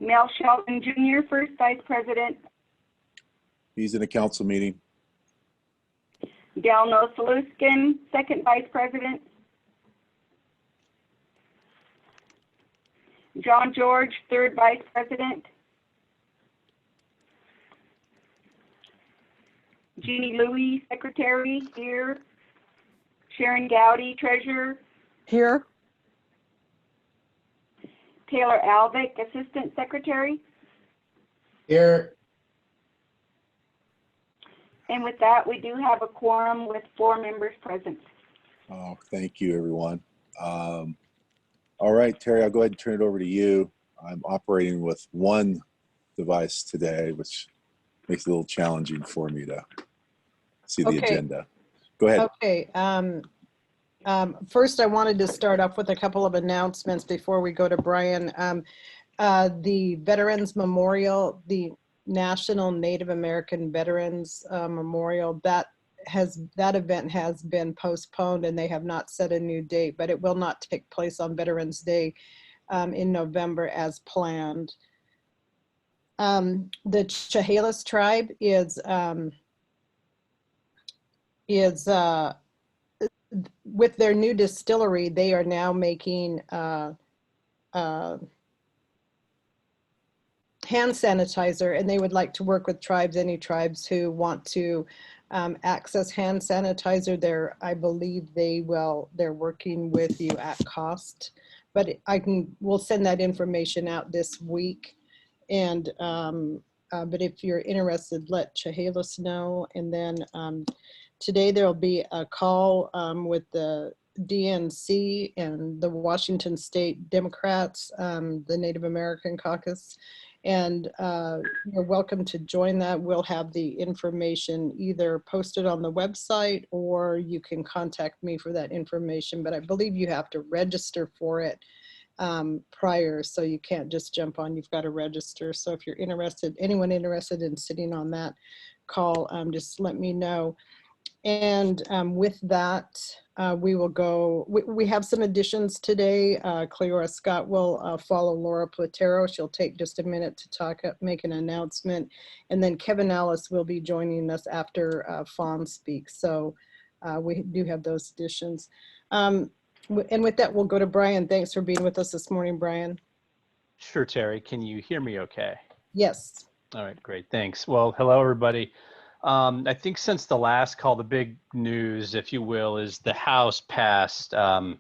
Mel Shelton Jr., first vice president. He's in a council meeting. Delno Saluskin, second vice president. John George, third vice president. Jeannie Louie, secretary, here. Sharon Gowdy, treasurer. Here. Taylor Alvick, assistant secretary. Here. And with that, we do have a quorum with 4 members present. Oh, thank you, everyone. All right, Terry, I'll go ahead and turn it over to you. I'm operating with one device today, which makes it a little challenging for me to see the agenda. Go ahead. Okay. First, I wanted to start off with a couple of announcements before we go to Brian. The Veterans Memorial, the National Native American Veterans Memorial, that event has been postponed and they have not set a new date, but it will not take place on Veterans Day in November as planned. The Chehalis tribe is with their new distillery, they are now making hand sanitizer, and they would like to work with tribes, any tribes who want to access hand sanitizer. I believe they're working with you at cost, but we'll send that information out this week. And but if you're interested, let Chehalis know. And then today there'll be a call with the DNC and the Washington State Democrats, the Native American Caucus. And you're welcome to join that. We'll have the information either posted on the website or you can contact me for that information. But I believe you have to register for it prior, so you can't just jump on, you've got to register. So if you're interested, anyone interested in sitting on that call, just let me know. And with that, we will go, we have some additions today. Cleora Scott will follow Laura Platero. She'll take just a minute to talk, make an announcement. And then Kevin Ellis will be joining us after Fawn speaks. So we do have those additions. And with that, we'll go to Brian. Thanks for being with us this morning, Brian. Sure, Terry. Can you hear me okay? Yes. All right, great. Thanks. Well, hello, everybody. I think since the last call, the big news, if you will, is the House passed sort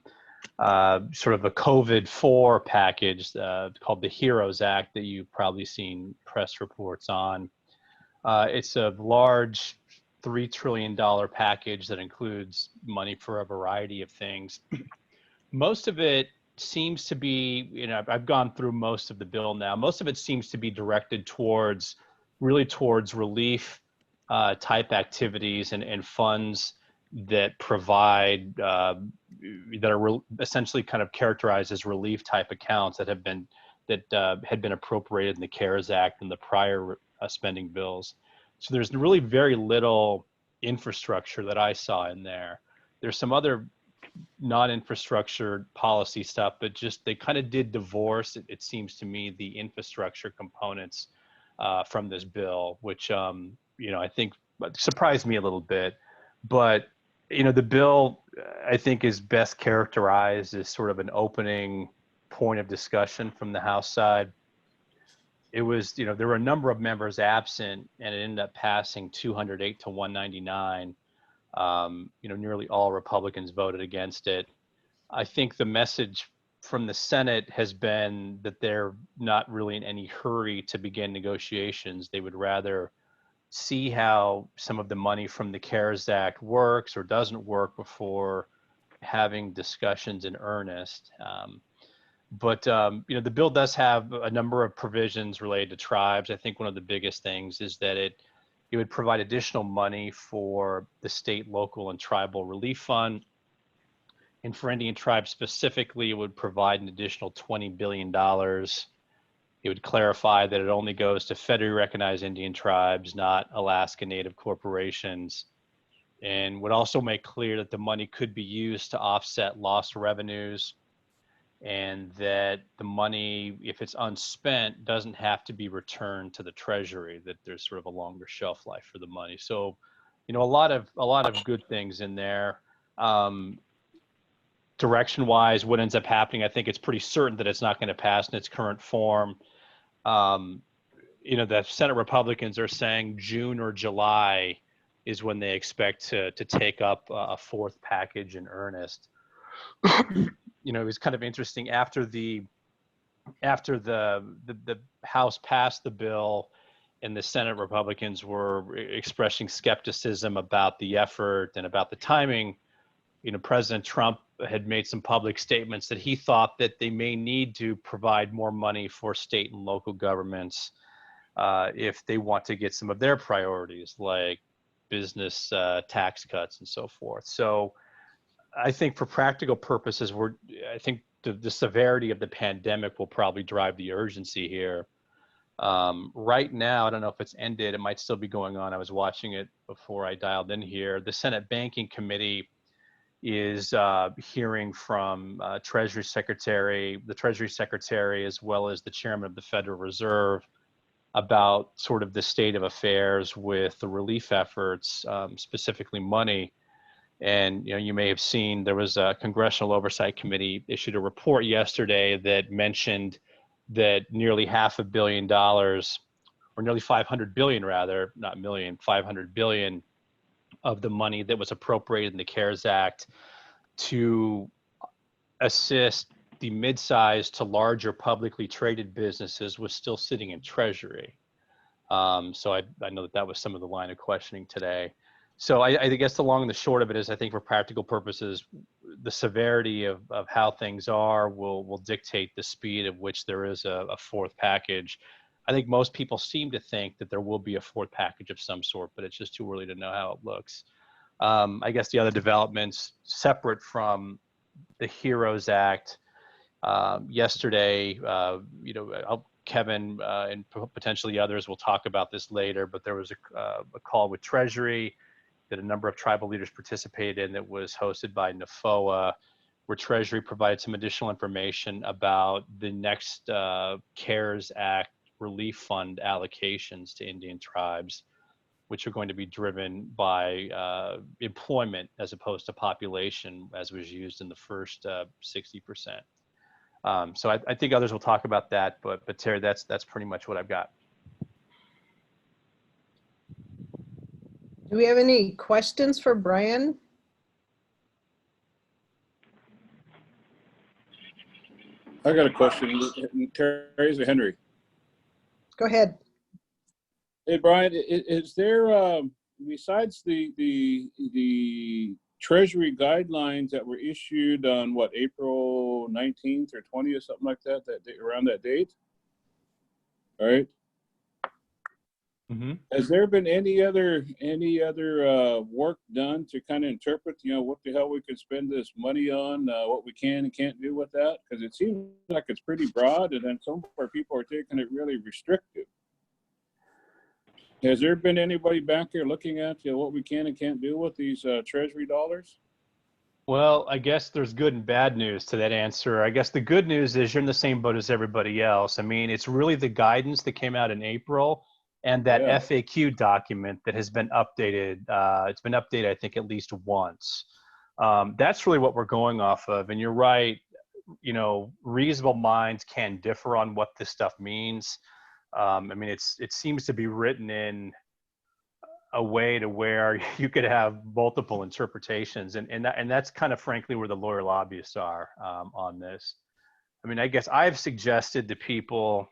of a COVID-4 package called the HEROES Act that you've probably seen press reports on. It's a large $3 trillion package that includes money for a variety of things. Most of it seems to be, I've gone through most of the bill now. Most of it seems to be directed towards relief type activities and funds that provide, that are essentially kind of characterized as relief type accounts that had been appropriated in the CARES Act and the prior spending bills. So there's really very little infrastructure that I saw in there. There's some other non-infrastructure policy stuff, but just they kind of did divorce, it seems to me, the infrastructure components from this bill, which I think surprised me a little bit. But the bill, I think, is best characterized as sort of an opening point of discussion from the House side. It was, there were a number of members absent, and it ended up passing 208 to 199. Nearly all Republicans voted against it. I think the message from the Senate has been that they're not really in any hurry to begin negotiations. They would rather see how some of the money from the CARES Act works or doesn't work before having discussions in earnest. But the bill does have a number of provisions related to tribes. I think one of the biggest things is that it would provide additional money for the state, local, and tribal relief fund. And for Indian tribes specifically, it would provide an additional $20 billion. It would clarify that it only goes to federally recognized Indian tribes, not Alaska Native corporations, and would also make clear that the money could be used to offset lost revenues. and that the money, if it's unspent, doesn't have to be returned to the Treasury, that there's sort of a longer shelf life for the money. So, a lot of good things in there. Direction wise, what ends up happening, I think it's pretty certain that it's not going to pass in its current form. The Senate Republicans are saying June or July is when they expect to take up a fourth package in earnest. It was kind of interesting after the House passed the bill and the Senate Republicans were expressing skepticism about the effort and about the timing. President Trump had made some public statements that he thought that they may need to provide more money for state and local governments if they want to get some of their priorities like business tax cuts and so forth. So I think for practical purposes, I think the severity of the pandemic will probably drive the urgency here. Right now, I don't know if it's ended. It might still be going on. I was watching it before I dialed in here. The Senate Banking Committee is hearing from the Treasury Secretary, as well as the Chairman of the Federal Reserve about sort of the state of affairs with the relief efforts, specifically money. And you may have seen there was a Congressional Oversight Committee issued a report yesterday that mentioned that nearly $500 billion, or nearly 500 billion rather, not million, 500 billion of the money that was appropriated in the CARES Act to assist the mid-sized to larger publicly traded businesses was still sitting in Treasury. So I know that was some of the line of questioning today. So I guess the long and the short of it is, I think for practical purposes, the severity of how things are will dictate the speed at which there is a fourth package. I think most people seem to think that there will be a fourth package of some sort, but it's just too early to know how it looks. I guess the other developments separate from the HEROES Act, yesterday, Kevin and potentially others will talk about this later, but there was a call with Treasury that a number of tribal leaders participated in that was hosted by NFOA, where Treasury provided some additional information about the next CARES Act relief fund allocations to Indian tribes, which are going to be driven by employment as opposed to population, as was used in the first 60%. So I think others will talk about that, but Terry, that's pretty much what I've got. Do we have any questions for Brian? I got a question. Terry's or Henry? Go ahead. Hey, Brian, is there, besides the Treasury guidelines that were issued on what, April 19th or 20th, something like that, around that date? All right. Mm-hmm. Has there been any other work done to kind of interpret, what the hell we could spend this money on, what we can and can't do with that? Because it seems like it's pretty broad, and then some of our people are taking it really restrictive. Has there been anybody back here looking at what we can and can't do with these Treasury dollars? Well, I guess there's good and bad news to that answer. I guess the good news is you're in the same boat as everybody else. I mean, it's really the guidance that came out in April and that FAQ document that has been updated. It's been updated, I think, at least once. That's really what we're going off of. And you're right, reasonable minds can differ on what this stuff means. I mean, it seems to be written in a way to where you could have multiple interpretations, and that's kind of frankly where the lawyer lobbyists are on this. I mean, I guess I've suggested to people,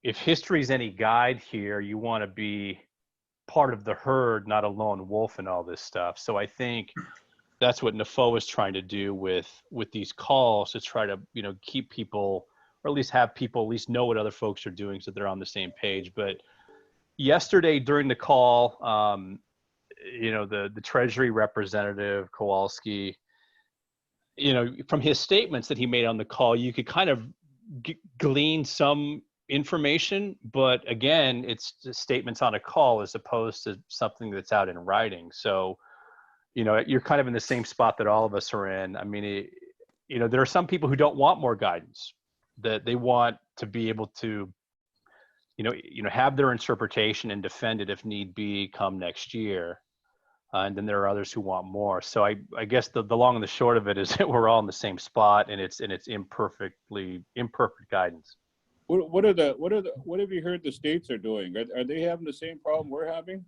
if history is any guide here, you want to be part of the herd, not a lone wolf in all this stuff. So I think that's what NFOA is trying to do with these calls, to try to keep people, or at least have people at least know what other folks are doing so they're on the same page. But yesterday during the call, the Treasury representative Kowalski, from his statements that he made on the call, you could kind of glean some information, but again, it's just statements on a call as opposed to something that's out in writing. So, you're kind of in the same spot that all of us are in. I mean, you know, there are some people who don't want more guidance, that they want to be able to, have their interpretation and defend it if need be come next year. And then there are others who want more. So I guess the long and the short of it is that we're all in the same spot, and it's imperfect guidance. What have you heard the states are doing? Are they having the same problem we're having?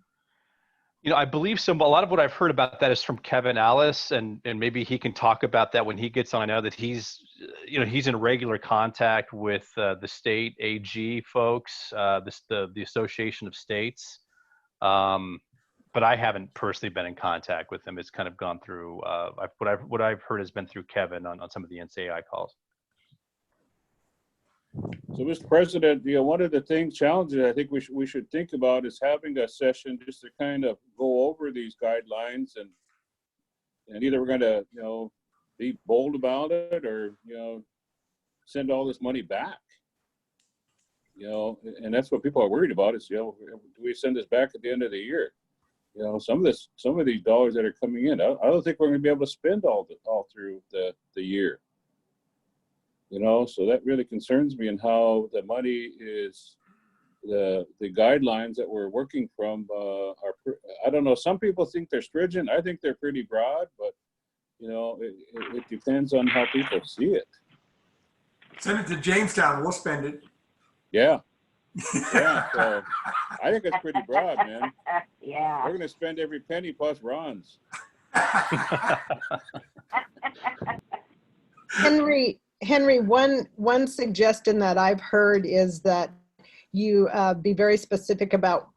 I believe so. A lot of what I've heard about that is from Kevin Ellis, and maybe he can talk about that when he gets on. I know that he's in regular contact with the state AG folks, the Association of States. But I haven't personally been in contact with them. It's kind of gone through, what I've heard has been through Kevin on some of the NCAI calls. So, Mr. President, one of the challenges I think we should think about is having a session just to kind of go over these guidelines, and either we're going to, be bold about it, or, send all this money back. And that's what people are worried about is, do we send this back at the end of the year? Some of these dollars that are coming in, I don't think we're going to be able to spend all through the year. So that really concerns me, and how the money is, the guidelines that we're working from are, I don't know, some people think they're stringent. I think they're pretty broad, but it depends on how people see it. Send it to Jamestown, we'll spend it. Yeah. Yeah, so I think it's pretty broad, man. Yeah. We're going to spend every penny plus Ron's. Henry, one suggestion that I've heard is that you be very specific about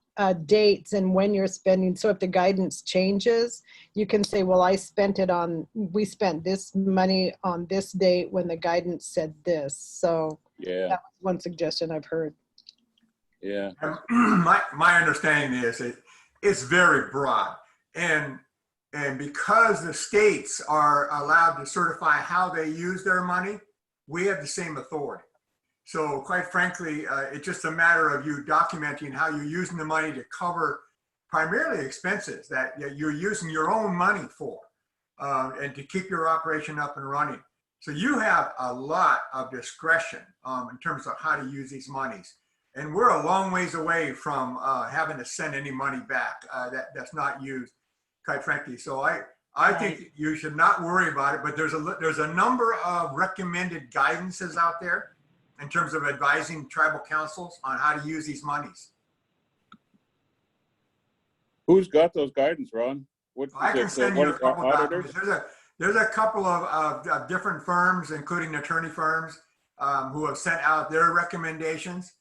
dates and when you're spending. So if the guidance changes, you can say, well, we spent this money on this date when the guidance said this. So Yeah. that was one suggestion I've heard. Yeah. My understanding is it's very broad, and because the states are allowed to certify how they use their money, we have the same authority. So quite frankly, it's just a matter of you documenting how you're using the money to cover primarily expenses that you're using your own money for, and to keep your operation up and running. So you have a lot of discretion in terms of how to use these monies. And we're a long ways away from having to send any money back that's not used, quite frankly. So I think you should not worry about it, but there's a number of recommended guidances out there in terms of advising tribal councils on how to use these monies. Who's got those guidance, Ron? I can send you a couple of documents. There's a couple of different firms, including attorney firms, who have sent out their recommendations.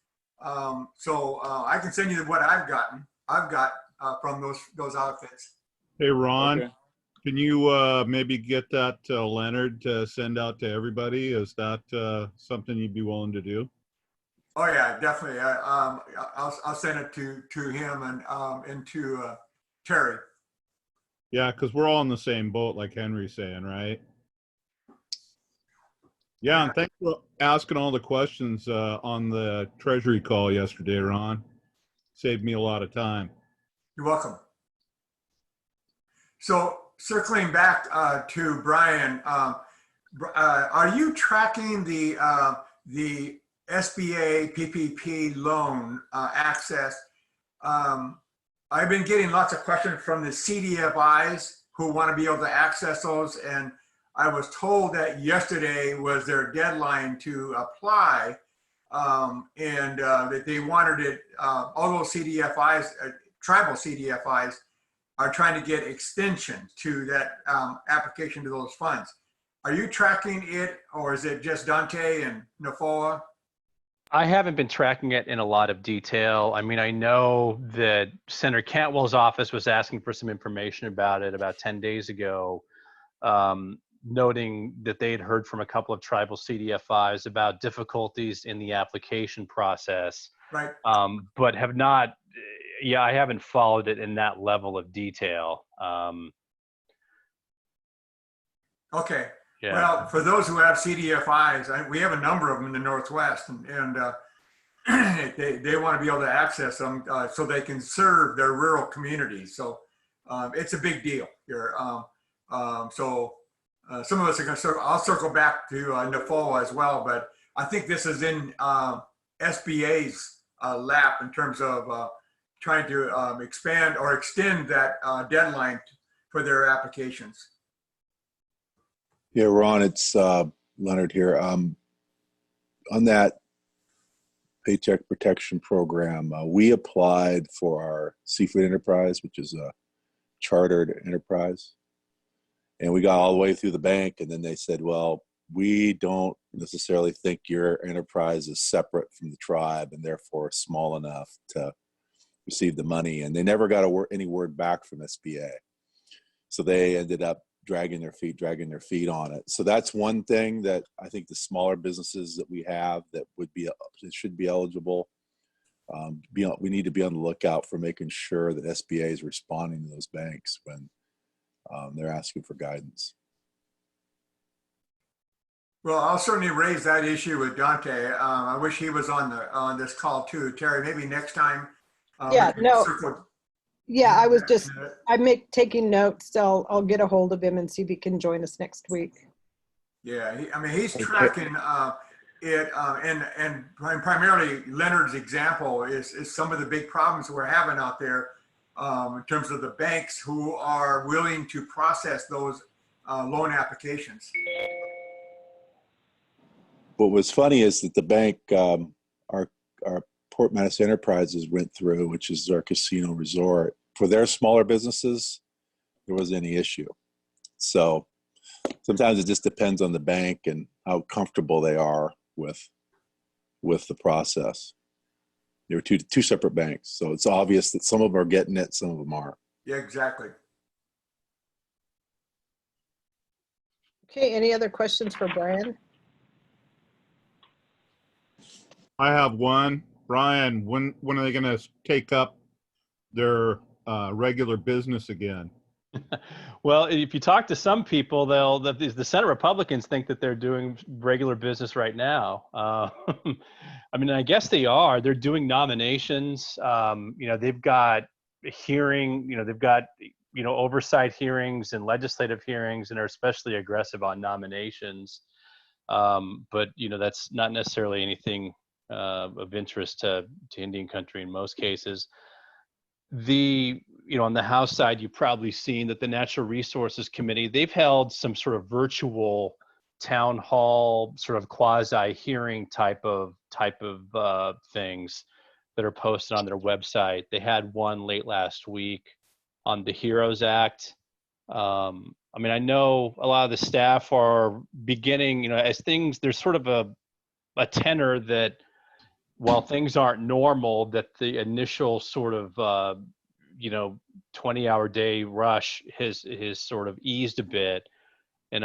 So I can send you what I've got from those outfits. Hey, Ron, Okay. can you maybe get that to Leonard to send out to everybody? Is that something you'd be willing to do? Oh yeah, definitely. I'll send it to him and to Terry. Yeah, because we're all in the same boat, like Henry's saying, right? Yeah, and thanks for asking all the questions on the Treasury call yesterday, Ron. Saved me a lot of time. You're welcome. So circling back to Brian, are you tracking the SBA PPP loan access? I've been getting lots of questions from the CDFIs who want to be able to access those, and I was told that yesterday was their deadline to apply, and that they wanted it. All those CDFIs, tribal CDFIs, are trying to get extensions to that application to those funds. Are you tracking it, or is it just Dante and Nafoa? I haven't been tracking it in a lot of detail. I mean, I know that Senator Cantwell's office was asking for some information about it about 10 days ago, noting that they had heard from a couple of tribal CDFIs about difficulties in the application process, Right. but have not, I haven't followed it in that level of detail. Okay. Yeah. Well, for those who have CDFIs, we have a number of them in the Northwest, and they want to be able to access them so they can serve their rural communities. So it's a big deal here. So some of us are going to I'll circle back to NAFOA as well, but I think this is in SBA's lap in terms of trying to expand or extend that deadline for their applications. Yeah, Ron, it's Leonard here. On that Paycheck Protection Program, we applied for our seafood enterprise, which is a chartered enterprise. And we got all the way through the bank, and then they said, well, we don't necessarily think your enterprise is separate from the tribe and therefore small enough to receive the money. And they never got any word back from SBA. So they ended up dragging their feet on it. So that's one thing that I think the smaller businesses that we have that should be eligible. We need to be on the lookout for making sure that SBA is responding to those banks when they're asking for guidance. Well, I'll certainly raise that issue with Dante. I wish he was on this call too. Terry, maybe next time. Yeah, no. Yeah, I'm taking notes. So I'll get a hold of him and see if he can join us next week. Yeah, he's tracking it, and primarily Leonard's example is some of the big problems we're having out there in terms of the banks who are willing to process those loan applications. What was funny is that the bank, our Port Madison Enterprises went through, which is our casino resort, for their smaller businesses, there wasn't any issue. So sometimes it just depends on the bank and how comfortable they are with the process. They were two separate banks, so it's obvious that some of them are getting it, some of them aren't. Yeah, exactly. Okay, any other questions for Brian? I have one. Brian, when are they going to take up their regular business again? Well, if you talk to some people, the Senate Republicans think that they're doing regular business right now. I mean, I guess they are. They're doing nominations. They've got they've got oversight hearings and legislative hearings, and are especially aggressive on nominations. But that's not necessarily anything of interest to Indian country in most cases. On the House side, you've probably seen that the Natural Resources Committee, they've held some sort of virtual town hall, sort of quasi hearing type of things that are posted on their website. They had one late last week on the HEROES Act. I mean, I know a lot of the staff are beginning, as things, there's sort of a tenor that while things aren't normal, that the initial sort of 20-hour day rush has sort of eased a bit, and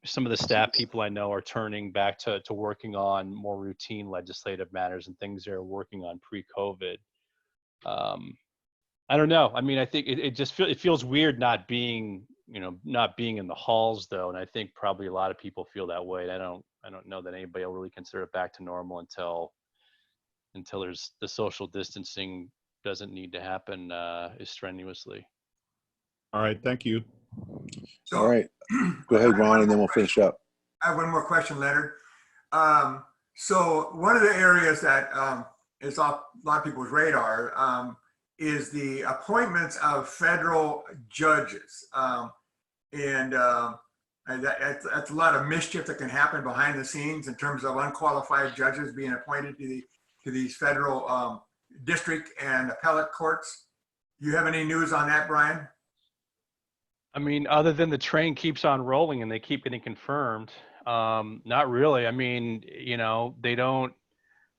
some of the staff people I know are turning back to working on more routine legislative matters and things they're working on pre-COVID. I don't know. I mean, I think it feels weird not being in the halls though, and I think probably a lot of people feel that way. I don't know that anybody will really consider it back to normal until there's the social distancing doesn't need to happen as strenuously. All right, thank you. So, all right, go ahead, Ron, and then we'll finish up. I have one more question, Leonard. So one of the areas that is off a lot of people's radar is the appointments of federal judges. And that's a lot of mischief that can happen behind the scenes in terms of unqualified judges being appointed to these federal district and appellate courts. You have any news on that, Brian? I mean, other than the train keeps on rolling and they keep getting confirmed, not really. I mean, they don't.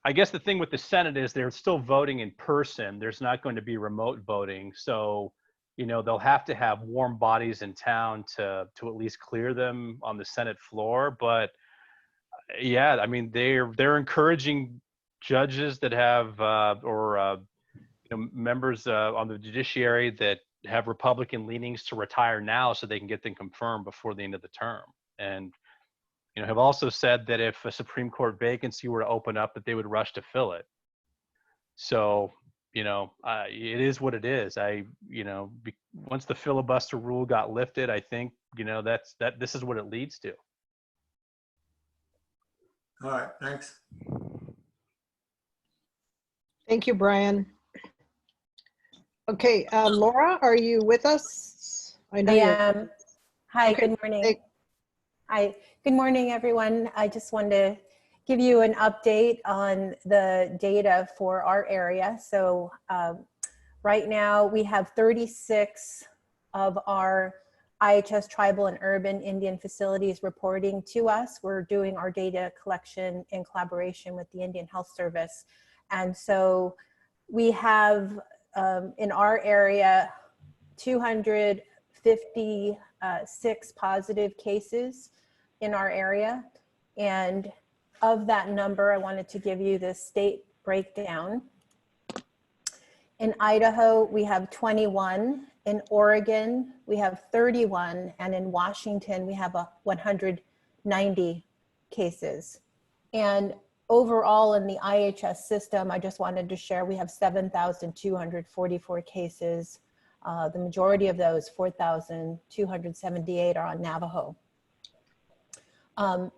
I guess the thing with the Senate is they're still voting in person. There's not going to be remote voting. So, they'll have to have warm bodies in town to at least clear them on the Senate floor. But yeah, I mean, they're encouraging judges that have members on the judiciary that have Republican leanings to retire now so they can get them confirmed before the end of the term. And have also said that if a Supreme Court vacancy were to open up, that they would rush to fill it. So it is what it is. Once the filibuster rule got lifted, I think, this is what it leads to. All right, thanks. Thank you, Brian. Okay, Laura, are you with us? I am. Hi, Okay. good morning. Hi, good morning, everyone. I just wanted to give you an update on the data for our area. So right now we have 36 of our IHS tribal and urban Indian facilities reporting to us. We're doing our data collection in collaboration with the Indian Health Service. And so we have in our area 256 positive cases in our area. And of that number, I wanted to give you the state breakdown. In Idaho, we have 21. In Oregon, we have 31. And in Washington, we have 190 cases. And overall in the IHS system, I just wanted to share, we have 7,244 cases. The majority of those, 4,278, are on Navajo.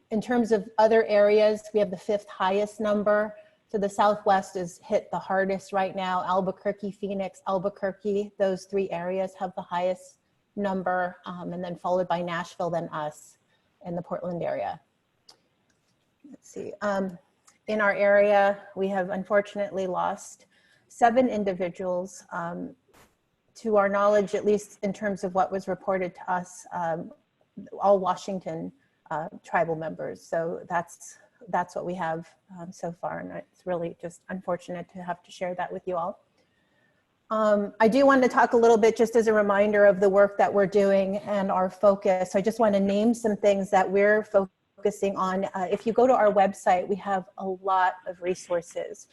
In terms of other areas, we have the 5th highest number. So the Southwest is hit the hardest right now. Albuquerque, Phoenix, Albuquerque, those 3 areas have the highest number, and then followed by Nashville, then us in the Portland area. Let's see. In our area, we have unfortunately lost 7 individuals. To our knowledge, at least in terms of what was reported to us, all Washington tribal members. So that's what we have so far, and it's really just unfortunate to have to share that with you all. I do want to talk a little bit just as a reminder of the work that we're doing and our focus. I just want to name some things that we're focusing on. If you go to our website, we have a lot of resources.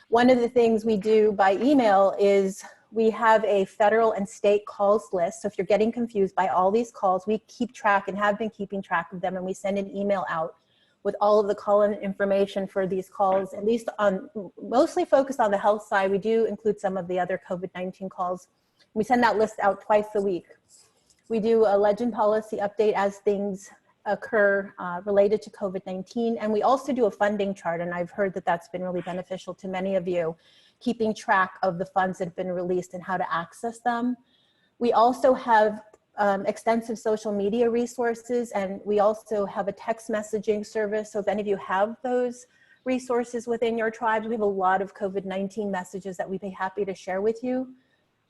One of the things we do by email is we have a federal and state calls list. So if you're getting confused by all these calls, we keep track and have been keeping track of them, and we send an email out with all of the call-in information for these calls, at least on, mostly focused on the health side. We do include some of the other COVID-19 calls. We send that list out twice a week. We do a legend policy update as things occur related to COVID-19. And we also do a funding chart. And I've heard that that's been really beneficial to many of you, keeping track of the funds that have been released and how to access them. We also have extensive social media resources, and we also have a text messaging service. So if any of you have those resources within your tribes, we have a lot of COVID-19 messages that we'd be happy to share with you.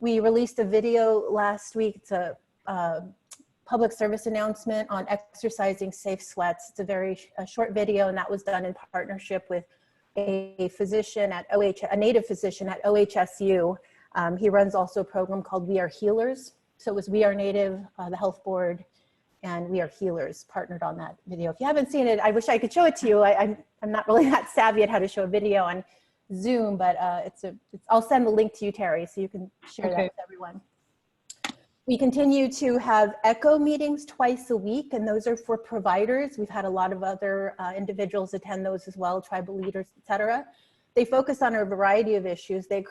We released a video last week. It's a public service announcement on exercising safe sweats. It's a very short video, and that was done in partnership with a physician at a native physician at OHSU. He runs also a program called We Are Healers. So it was We Are Native, the health board, and We Are Healers partnered on that video. If you haven't seen it, I wish I could show it to you. I'm not really that savvy at how to show a video on Zoom, but I'll send the link to you, Terry, so you can share that with everyone. We continue to have ECHO meetings twice a week, and those are for providers. We've had a lot of other individuals attend those as well, tribal leaders, et cetera. They focus on a variety of issues. They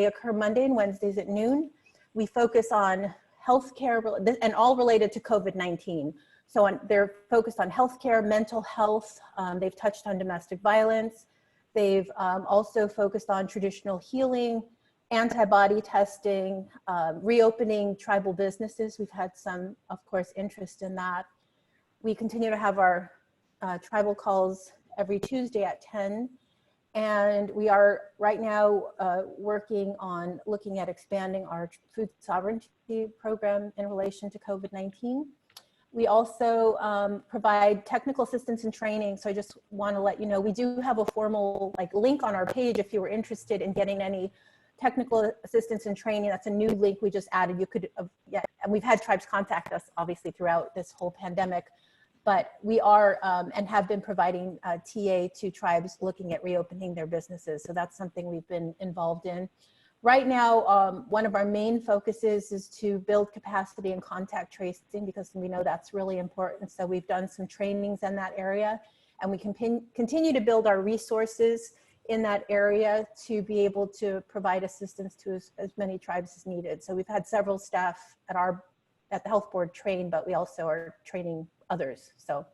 occur Monday and Wednesdays at noon. We focus on healthcare and all related to COVID-19. So they're focused on healthcare, mental health. They've touched on domestic violence. They've also focused on traditional healing, antibody testing, reopening tribal businesses. We've had some, of course, interest in that. We continue to have our tribal calls every Tuesday at 10. And we are right now working on looking at expanding our food sovereignty program in relation to COVID-19. We also provide technical assistance and training. So I just want to let you know, we do have a formal link on our page if you were interested in getting any technical assistance and training. That's a new link we just added. You could, and we've had tribes contact us obviously throughout this whole pandemic. But we are and have been providing TA to tribes looking at reopening their businesses. So that's something we've been involved in. Right now, one of our main focuses is to build capacity in contact tracing, because we know that's really important. So we've done some trainings in that area, and we continue to build our resources in that area to be able to provide assistance to as many tribes as needed. So we've had several staff at the health board train, but we also are training others. So,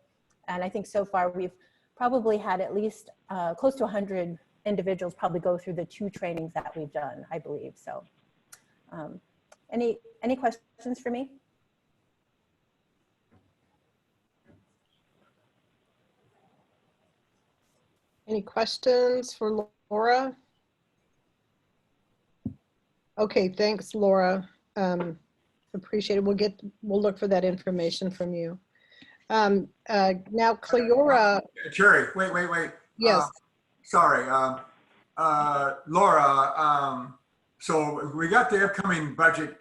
and I think so far we've probably had at least close to 100 individuals probably go through the 2 trainings that we've done, I believe. So any questions for me? Any questions for Laura? Okay, thanks, Laura. Appreciate it. We'll look for that information from you. Now, Cleora. Jerry, wait. Yes. Sorry, Laura. So we got the upcoming budget,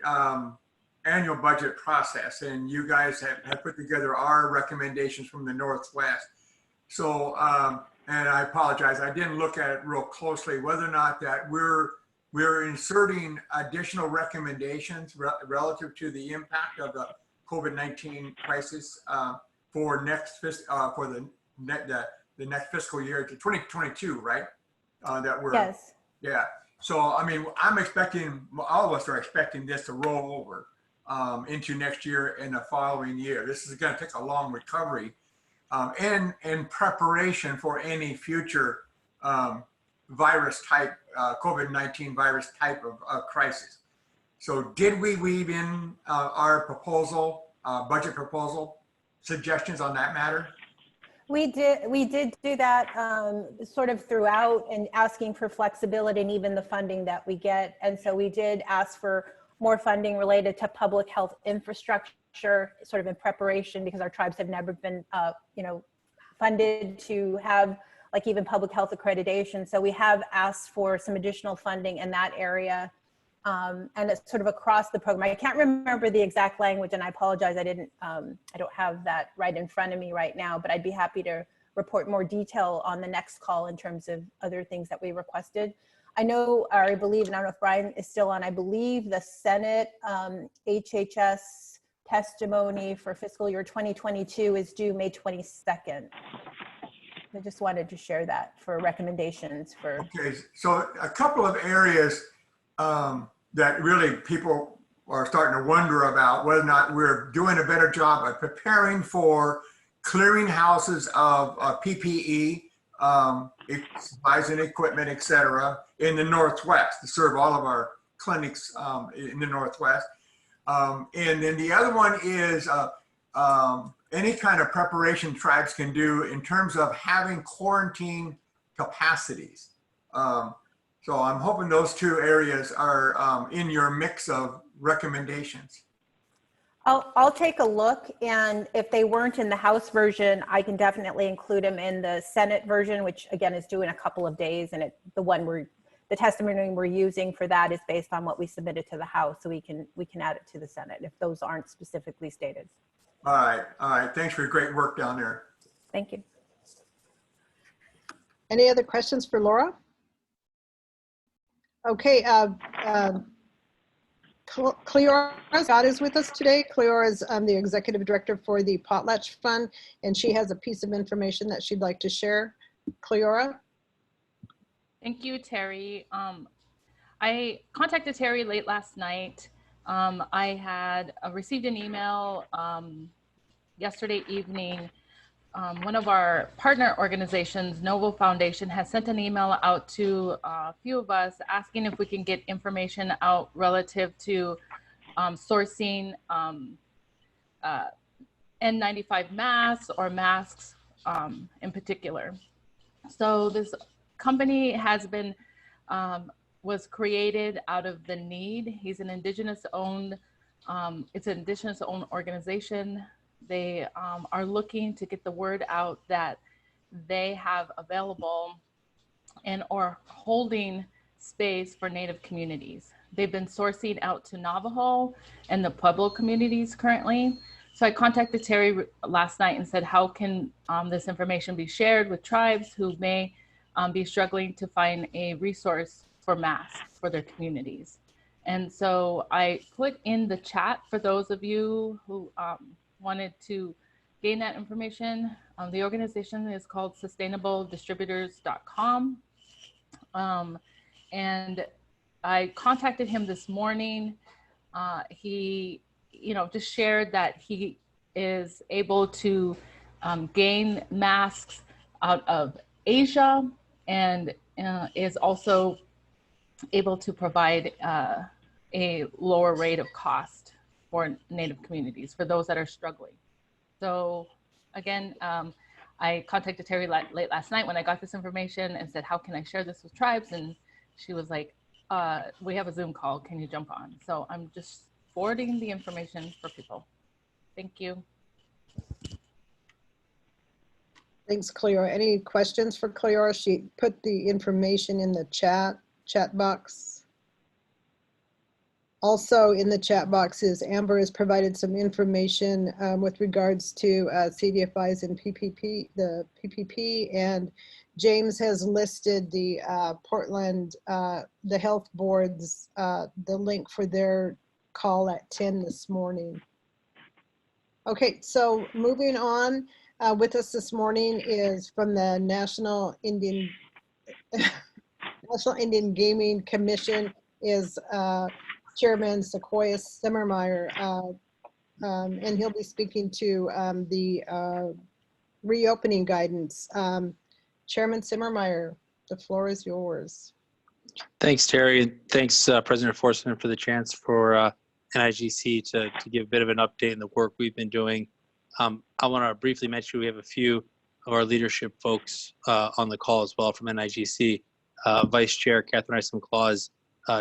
annual budget process, and you guys have put together our recommendations from the Northwest. So, and I apologize, I didn't look at it real closely, whether or not that we're inserting additional recommendations relative to the impact of the COVID-19 crisis for the next fiscal year to 2022, right? That we're, yes. Yeah. So, I mean, I'm expecting, all of us are expecting this to roll over into next year and the following year. This is going to take a long recovery and in preparation for any future virus type, COVID-19 virus type of crisis. So did we weave in our proposal, budget proposal, suggestions on that matter? We did do that sort of throughout and asking for flexibility and even the funding that we get. And so we did ask for more funding related to public health infrastructure, sort of in preparation, because our tribes have never been, funded to have like even public health accreditation. So we have asked for some additional funding in that area. And it's sort of across the program. I can't remember the exact language, and I apologize. I don't have that right in front of me right now, but I'd be happy to report more detail on the next call in terms of other things that we requested. I know, or I believe, and I don't know if Brian is still on, I believe the Senate HHS testimony for fiscal year 2022 is due May 22nd. I just wanted to share that for recommendations for. Okay, so a couple of areas that really people are starting to wonder about whether or not we're doing a better job of preparing for clearing houses of PPE, supplies and equipment, et cetera, in the Northwest to serve all of our clinics in the Northwest. And then the other one is any kind of preparation tribes can do in terms of having quarantine capacities. So I'm hoping those 2 areas are in your mix of recommendations. I'll take a look, and if they weren't in the House version, I can definitely include them in the Senate version, which again is due in a couple of days. And the testimony we're using for that is based on what we submitted to the House, so we can add it to the Senate if those aren't specifically stated. All right. Thanks for your great work down there. Thank you. Any other questions for Laura? Okay, Cleora Scott is with us today. Cleora is the executive director for the Potlatch Fund, and she has a piece of information that she'd like to share. Cleora? Thank you, Terry. I contacted Terry late last night. I had received an email yesterday evening. One of our partner organizations, Novo Foundation, has sent an email out to a few of us asking if we can get information out relative to sourcing N95 masks or masks in particular. So this company has been, was created out of the need. He's an indigenous owned, it's an indigenous owned organization. They are looking to get the word out that they have available and or holding space for Native communities. They've been sourcing out to Navajo and the Pueblo communities currently. So I contacted Terry last night and said, how can this information be shared with tribes who may be struggling to find a resource for masks for their communities? And so I put in the chat for those of you who wanted to gain that information. The organization is called sustainabledistributors.com. And I contacted him this morning. He, just shared that he is able to gain masks out of Asia, and is also able to provide a lower rate of cost for Native communities, for those that are struggling. So again, I contacted Terry late last night when I got this information and said, how can I share this with tribes? And she was like, we have a Zoom call, can you jump on? So I'm just forwarding the information for people. Thank you. Thanks, Cleora. Any questions for Cleora? She put the information in the chat box. Also in the chat box is Amber has provided some information with regards to CDFIs and the PPP, and James has listed the Portland, the health boards, the link for their call at 10 this morning. Okay, so moving on, with us this morning is from the National Indian Gaming Commission is Chairman Sequoia Simmermeyer, and he'll be speaking to the reopening guidance. Chairman Simmermeyer, the floor is yours. Thanks, Terry, and thanks, President Forsman, for the chance for NIGC to give a bit of an update on the work we've been doing. I want to briefly mention we have a few of our leadership folks on the call as well from NIGC. Vice Chair Catherine Isom-Claus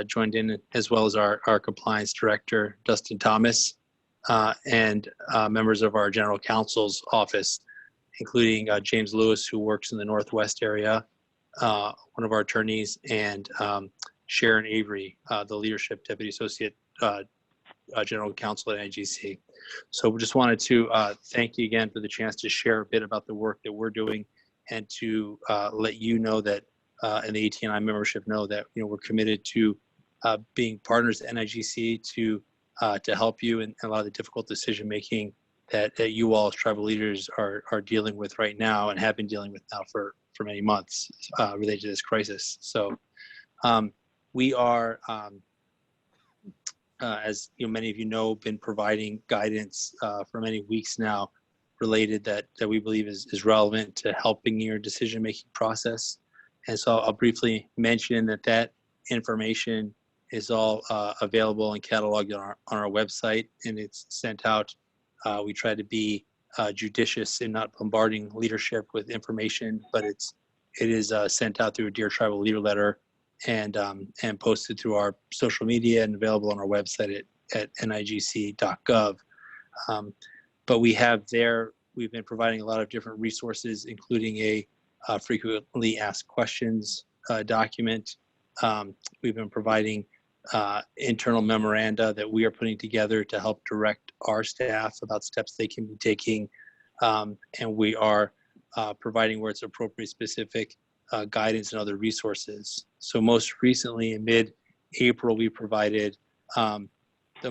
joined in, as well as our compliance director, Dustin Thomas, and members of our general counsel's office, including James Lewis, who works in the Northwest area, one of our attorneys, and Sharon Avery, the leadership deputy associate general counsel at NIGC. So we just wanted to thank you again for the chance to share a bit about the work that we're doing, and to let you know that, and the ATNI membership know that, we're committed to being partners at NIGC to help you in a lot of the difficult decision making that you all as tribal leaders are dealing with right now, and have been dealing with now for many months related to this crisis. So we are, as many of you know, been providing guidance for many weeks now related that we believe is relevant to helping your decision-making process. And so I'll briefly mention that information is all available and cataloged on our website, and it's sent out. We try to be judicious in not bombarding leadership with information, but it is sent out through a Dear Tribal Leader letter, and posted through our social media and available on our website at nigc.gov. But we've been providing a lot of different resources, including a frequently asked questions document. We've been providing internal memoranda that we are putting together to help direct our staff about steps they can be taking. And we are providing, where it's appropriate, specific guidance and other resources. So most recently in mid-April, we provided the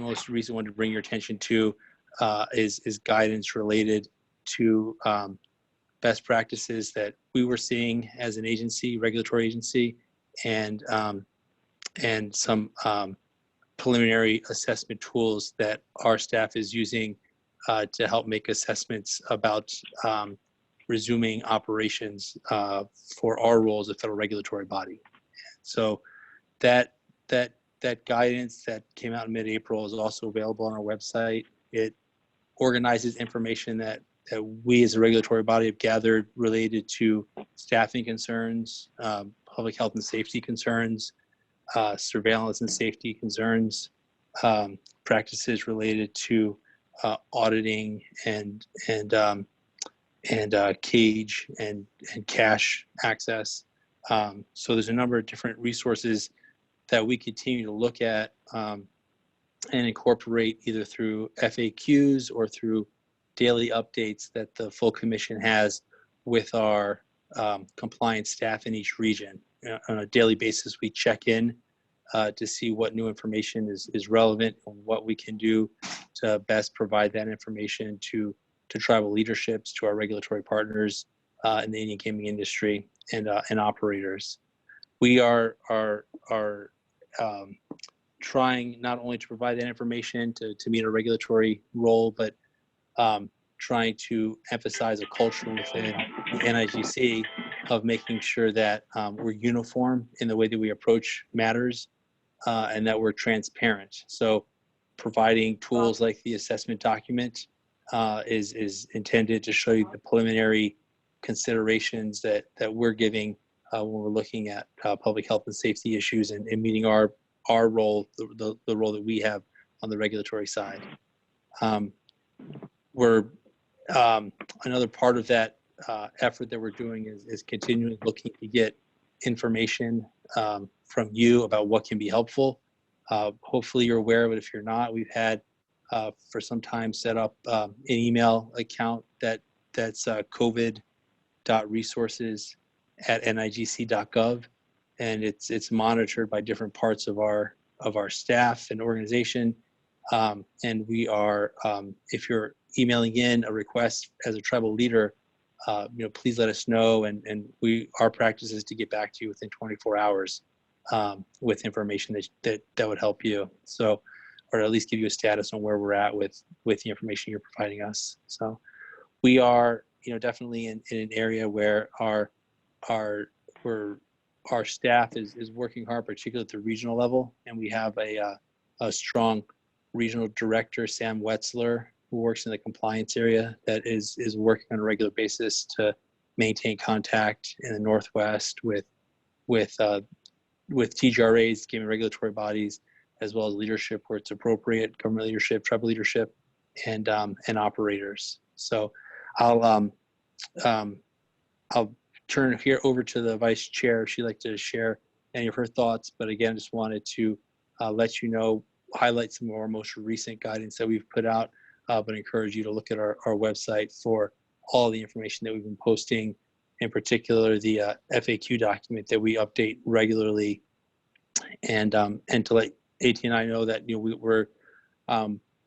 most recent one to bring your attention to is guidance related to best practices that we were seeing as an agency, regulatory agency, and some preliminary assessment tools that our staff is using to help make assessments about resuming operations for our role as a federal regulatory body. So that guidance that came out in mid-April is also available on our website. It organizes information that we as a regulatory body have gathered related to staffing concerns, public health and safety concerns, surveillance and safety concerns, practices related to auditing and cage and cash access. So there's a number of different resources that we continue to look at and incorporate, either through FAQs or through daily updates that the full commission has with our compliance staff in each region. On a daily basis, we check in to see what new information is relevant and what we can do to best provide that information to tribal leaderships, to our regulatory partners in the Indian gaming industry, and operators. we are trying not only to provide that information to meet a regulatory role, but trying to emphasize a culture within the NIGC of making sure that we're uniform in the way that we approach matters and that we're transparent. So providing tools like the assessment document is intended to show you the preliminary considerations that we're giving when we're looking at public health and safety issues and meeting our role, the role that we have on the regulatory side. We're another part of that effort that we're doing is continually looking to get information from you about what can be helpful. Hopefully you're aware of it. If you're not, we've had for some time set up an email account that's covid.resources@nigc.gov, and it's monitored by different parts of our staff and organization. And we are, if you're emailing in a request as a tribal leader, please let us know, and our practice is to get back to you within 24 hours with information that would help you. So, or at least give you a status on where we're at with the information you're providing us. So we are, definitely in an area where our staff is working hard, particularly at the regional level, and we have a strong regional director, Sam Wetzler, who works in the compliance area, that is working on a regular basis to maintain contact in the Northwest with TGRAs, gaming regulatory bodies, as well as leadership where it's appropriate, government leadership, tribal leadership, and operators. So I'll turn here over to the vice chair if she'd like to share any of her thoughts. But again, just wanted to let you know, highlight some of our most recent guidance that we've put out, but encourage you to look at our website for all the information that we've been posting, in particular the FAQ document that we update regularly, and to let ATNI know that we're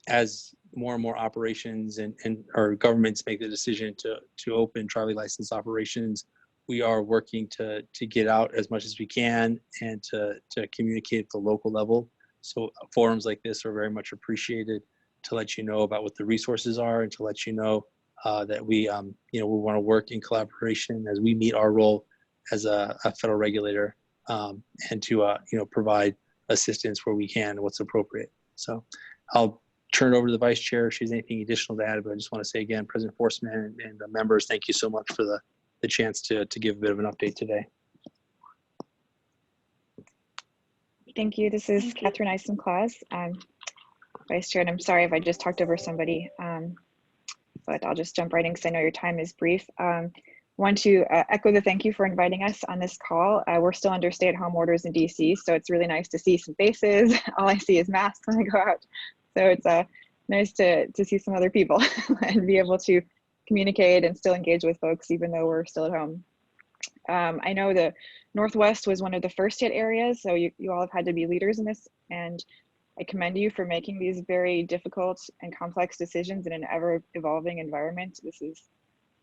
as more and more operations and our governments make the decision to open tribally licensed operations, we are working to get out as much as we can and to communicate at the local level. So forums like this are very much appreciated to let you know about what the resources are and to let you know that we want to work in collaboration as we meet our role as a federal regulator, and to provide assistance where we can and what's appropriate. So I'll turn it over to the vice chair if she has anything additional to add, but I just want to say again, President Forsman and the members, thank you so much for the chance to give a bit of an update today. Thank you. This is Catherine Eisen-Claus, Vice Chair, and I'm sorry if I just talked over somebody, but I'll just jump right in because I know your time is brief. Want to echo the thank you for inviting us on this call. We're still under stay-at-home orders in DC, so it's really nice to see some faces. All I see is masks when I go out. So it's nice to see some other people and be able to communicate and still engage with folks even though we're still at home. I know the Northwest was one of the first hit areas, so you all have had to be leaders in this, and I commend you for making these very difficult and complex decisions in an ever-evolving environment. This is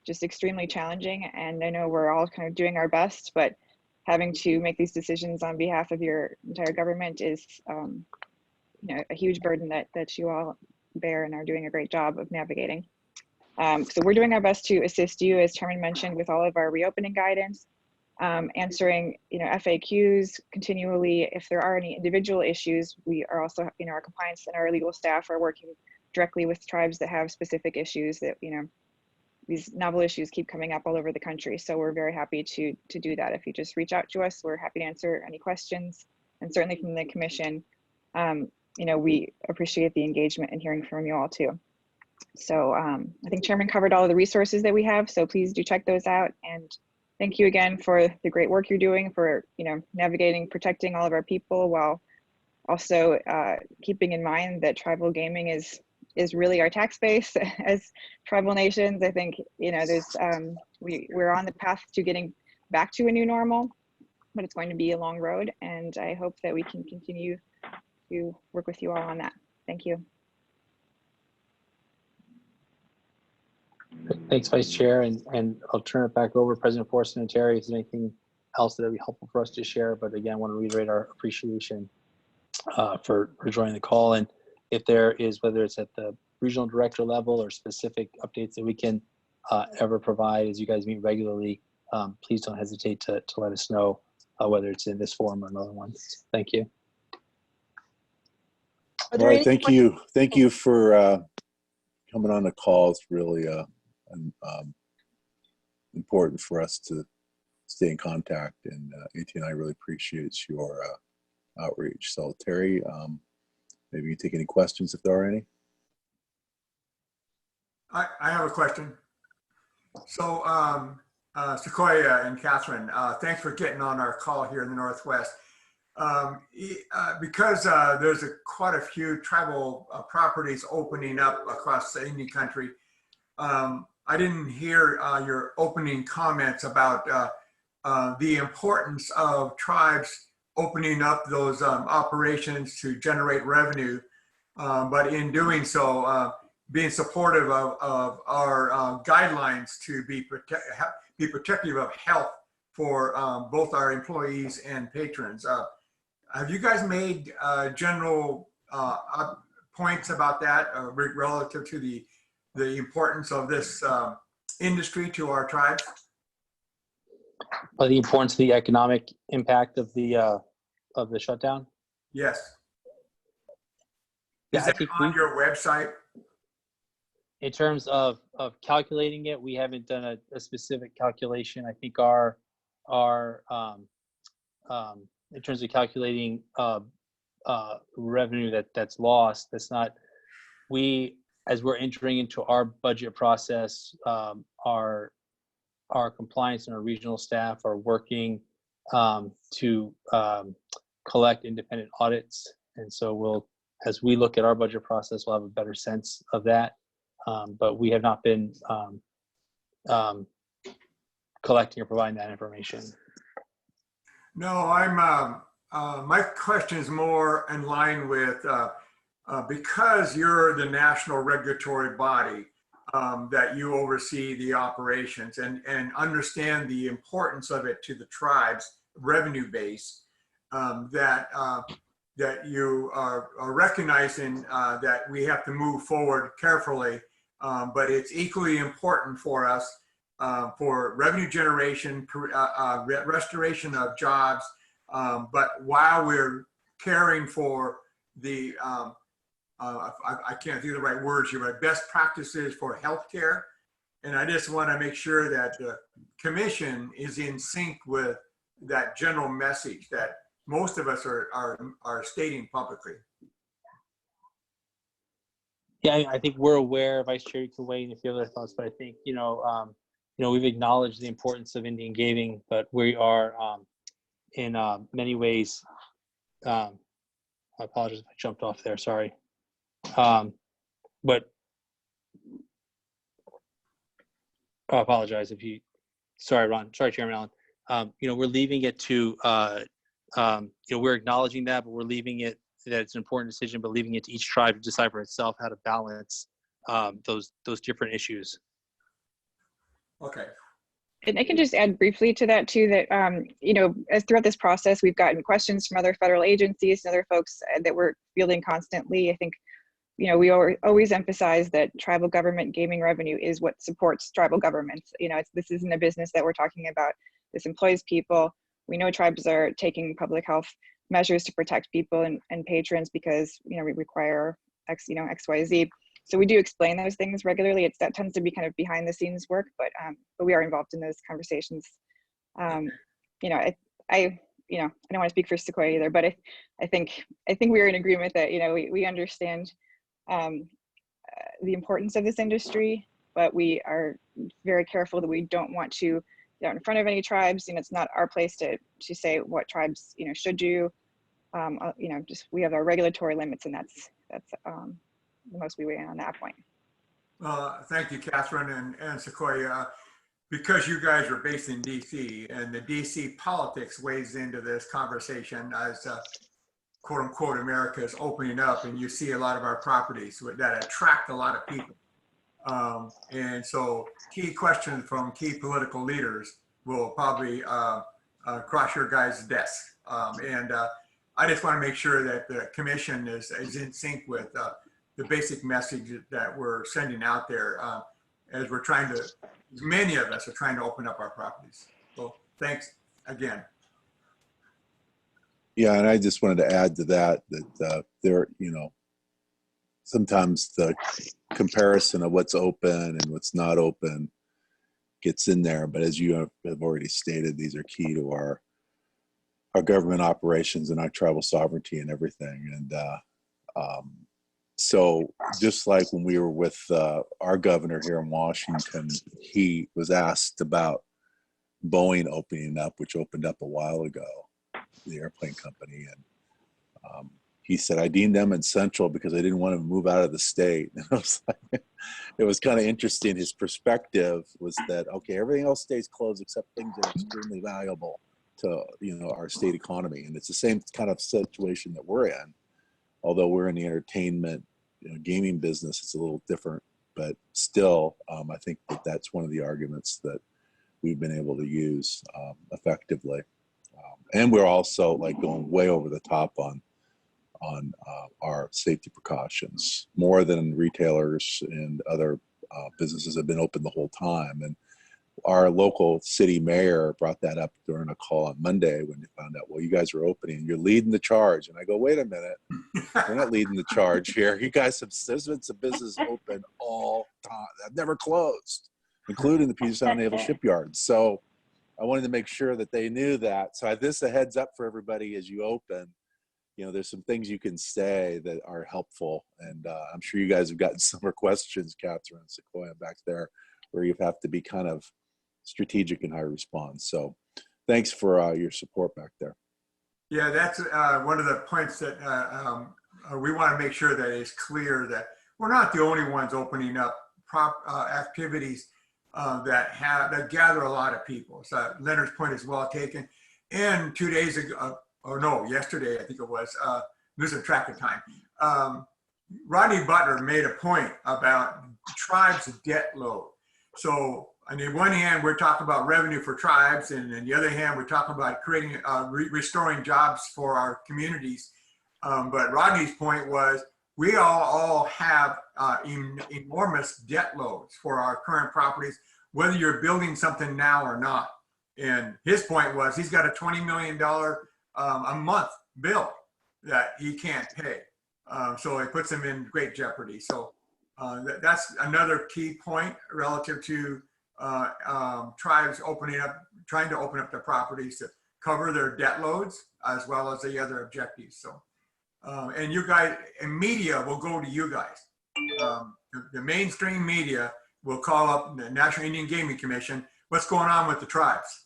just extremely challenging, and I know we're all kind of doing our best, but having to make these decisions on behalf of your entire government is a huge burden that you all bear and are doing a great job of navigating. So we're doing our best to assist you, as Chairman mentioned, with all of our reopening guidance, answering FAQs continually. If there are any individual issues, we are also, our compliance and our legal staff are working directly with tribes that have specific issues that, these novel issues keep coming up all over the country. So we're very happy to do that. If you just reach out to us, we're happy to answer any questions. And certainly from the commission, we appreciate the engagement and hearing from you all too. So I think Chairman covered all of the resources that we have, so please do check those out. And thank you again for the great work you're doing for, navigating, protecting all of our people, while also keeping in mind that tribal gaming is really our tax base as tribal nations. I think, there's we're on the path to getting back to a new normal, but it's going to be a long road. And I hope that we can continue to work with you all on that. Thank you. Thanks, Vice Chair, and I'll turn it back over to President Forson and Terry if there's anything else that would be helpful for us to share. But again, I want to reiterate our appreciation for joining the call. And if there is, whether it's at the regional director level or specific updates that we can ever provide as you guys meet regularly, please don't hesitate to let us know, whether it's in this forum or another one. Thank you. Are there All right, any thank you. Thank you for coming on the call. It's really important for us to stay in contact, and ATNI really appreciates your outreach. So Terry, maybe you take any questions if there are any. I have a question. So Sequoia and Catherine, thanks for getting on our call here in the Northwest. Because there's quite a few tribal properties opening up across the Indian country, I didn't hear your opening comments about the importance of tribes opening up those operations to generate revenue, but in doing so, being supportive of our guidelines to be protective of health for both our employees and patrons. Have you guys made general points about that relative to the importance of this industry to our tribes? The importance of the economic impact of the shutdown? Yes. Yeah, Is that on your website? In terms of calculating it, we haven't done a specific calculation. I think in terms of calculating revenue that's lost, that's not, as we're entering into our budget process, our compliance and our regional staff are working to collect independent audits. And so as we look at our budget process, we'll have a better sense of that. But we have not been collecting or providing that information. No, my question is more in line with, because you're the national regulatory body, that you oversee the operations and understand the importance of it to the tribes' revenue base, that you are recognizing that we have to move forward carefully, but it's equally important for us for revenue generation, restoration of jobs, but while we're caring for the, I can't think of the right words here, but best practices for healthcare. And I just want to make sure that the commission is in sync with that general message that most of us are stating publicly. Yeah, I think we're aware. Vice Chair, you can weigh in if you have other thoughts, but I think, we've acknowledged the importance of Indian gaming, but we are in many ways, I apologize if I jumped off there, sorry. But I apologize if you, sorry, Ron, sorry, Chairman Allen. We're leaving it to, we're acknowledging that, but we're leaving it that it's an important decision, but leaving it to each tribe to decide for itself how to balance those different issues. Okay. And I can just add briefly to that too, that, as throughout this process, we've gotten questions from other federal agencies and other folks that we're fielding constantly. I think, we always emphasize that tribal government gaming revenue is what supports tribal governments. This isn't a business that we're talking about. This employs people. We know tribes are taking public health measures to protect people and patrons because, we require X, XYZ. So we do explain those things regularly. That tends to be kind of behind the scenes work, but we are involved in those conversations. I don't want to speak for Sequoia either, but I think we are in agreement that, we understand the importance of this industry, but we are very careful that we don't want to get out in front of any tribes. It's not our place to say what tribes, should do. We have our regulatory limits, and that's the most we weigh in on that point. Thank you, Catherine and Sequoia. Because you guys are based in DC, and the DC politics weighs into this conversation as quote unquote America is opening up, and you see a lot of our properties that attract a lot of people. And so key questions from key political leaders will probably across your guys' desk. I just want to make sure that the commission is in sync with the basic message that we're sending out there as we're trying to, many of us are trying to open up our properties. So thanks again. Yeah, and I just wanted to add to that there, you know, sometimes the comparison of what's open and what's not open gets in there. But as you have already stated, these are key to our government operations and our tribal sovereignty and everything. And so just like when we were with our governor here in Washington, he was asked about Boeing opening up, which opened up a while ago, the airplane company. And he said, I deemed them essential because I didn't want to move out of the state. And I was like, it was kind of interesting. His perspective was that, okay, everything else stays closed except things that are extremely valuable to, you know, our state economy. And it's the same kind of situation that we're in. Although we're in the entertainment, you know, gaming business, it's a little different, but still, I think that that's one of the arguments that we've been able to use effectively. And we're also like going way over the top on our safety precautions, more than retailers and other businesses have been open the whole time. And our local city mayor brought that up during a call on Monday when they found out, well, you guys are opening, you're leading the charge. And I go, wait a minute, we're not leading the charge here. You guys have, there's been some business open all time. I've never closed, including the Puget Sound Naval Shipyard. So I wanted to make sure that they knew that. So this is a heads up for everybody as you open. You know, there's some things you can say that are helpful. And I'm sure you guys have gotten some more questions, Catherine and Sequoia back there, where you have to be kind of strategic in how you respond. So thanks for your support back there. Yeah, that's one of the points that we want to make sure that it's clear that we're not the only ones opening up activities that gather a lot of people. So Leonard's point is well taken. And 2 days ago, or no, yesterday, I think it was, losing track of time. Rodney Butler made a point about tribes' debt load. So on the one hand, we're talking about revenue for tribes, and on the other hand, we're talking about creating, restoring jobs for our communities. But Rodney's point was, we all have enormous debt loads for our current properties, whether you're building something now or not. And his point was, he's got a $20 million a month bill that he can't pay. So it puts him in great jeopardy. So that's another key point relative to tribes trying to open up their properties to cover their debt loads as well as the other objectives. So, and you guys, and media will go to you guys. The mainstream media will call up the National Indian Gaming Commission. What's going on with the tribes?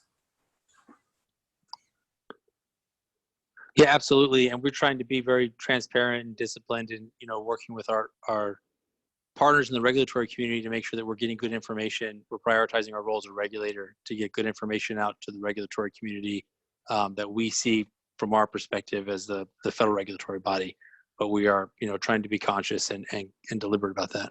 Yeah, absolutely. And we're trying to be very transparent and disciplined and, you know, working with our partners in the regulatory community to make sure that we're getting good information. We're prioritizing our role as a regulator to get good information out to the regulatory community that we see from our perspective as the federal regulatory body. But we are, you know, trying to be conscious and deliberate about that.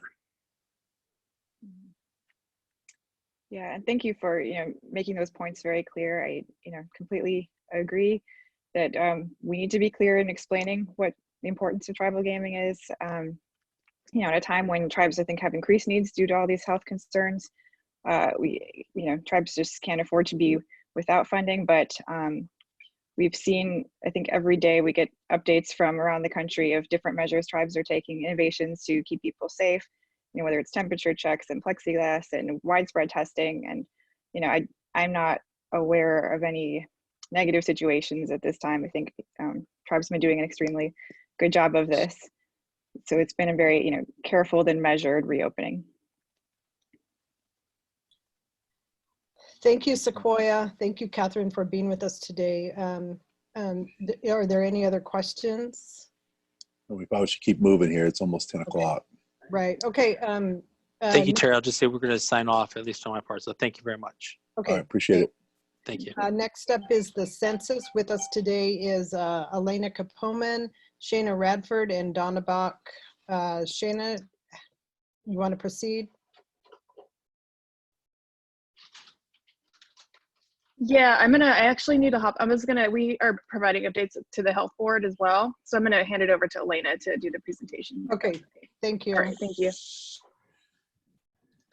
Yeah, and thank you for, you know, making those points very clear. I, you know, completely agree that we need to be clear in explaining what the importance of tribal gaming is. You know, at a time when tribes, I think, have increased needs due to all these health concerns, you know, tribes just can't afford to be without funding. But we've seen, I think, every day we get updates from around the country of different measures tribes are taking, innovations to keep people safe. You know, whether it's temperature checks and plexiglass and widespread testing. And, you know, I'm not aware of any negative situations at this time. I think tribes have been doing an extremely good job of this. So it's been a very, you know, careful then measured reopening. Thank you, Sequoia. Thank you, Catherine, for being with us today. Are there any other questions? We probably should keep moving here. It's almost 10 o'clock. Right. Okay. Thank you, Terry. I'll just say we're going to sign off, at least on my part. So thank you very much. Okay. I appreciate it. Thank you. Next up is the census. With us today is Elena Kapoman, Shana Radford, and Donna Bach. Shana, you want to proceed? Yeah, I actually need to hop. We are providing updates to the health board as well. So I'm gonna hand it over to Elena to do the presentation. Okay, thank you. All right, thank you.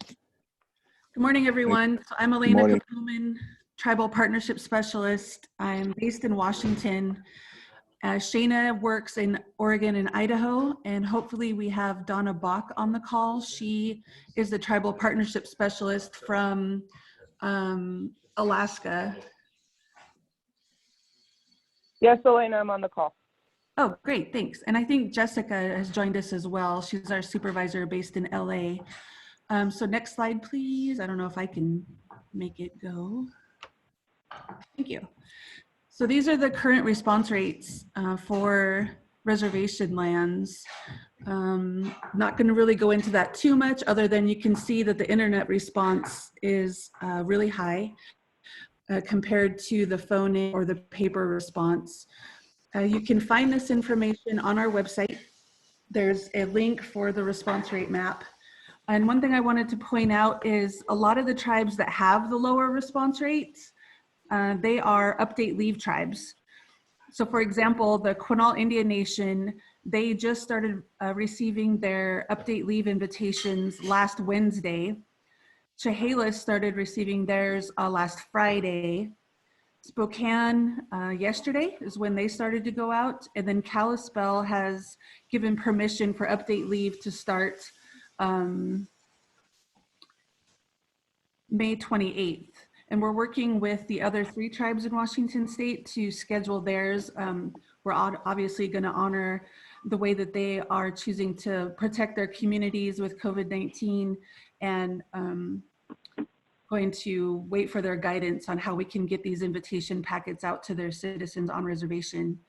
Good morning, everyone. So I'm Elena morning. Kapuman, Tribal Partnership Specialist. I'm based in Washington. Shayna works in Oregon and Idaho, and hopefully we have Donna Bach on the call. She is the Tribal Partnership Specialist from Alaska. Yes, Elena, I'm on the call. Oh, great, thanks. And I think Jessica has joined us as well. She's our supervisor based in LA. So next slide, please. I don't know if I can make it go. Thank you. So these are the current response rates for reservation lands. Not going to really go into that too much, other than you can see that the internet response is really high compared to the phone or the paper response. You can find this information on our website. There's a link for the response rate map. And one thing I wanted to point out is a lot of the tribes that have the lower response rates, they are update leave tribes. So for example, the Quinault Indian Nation, they just started receiving their update leave invitations last Wednesday. Chehalis started receiving theirs last Friday. Spokane yesterday is when they started to go out. And then Kalispell has given permission for update leave to start May 28th. And we're working with the other 3 tribes in Washington state to schedule theirs. We're obviously going to honor the way that they are choosing to protect their communities with COVID-19, and going to wait for their guidance on how we can get these invitation packets out to their citizens on reservation.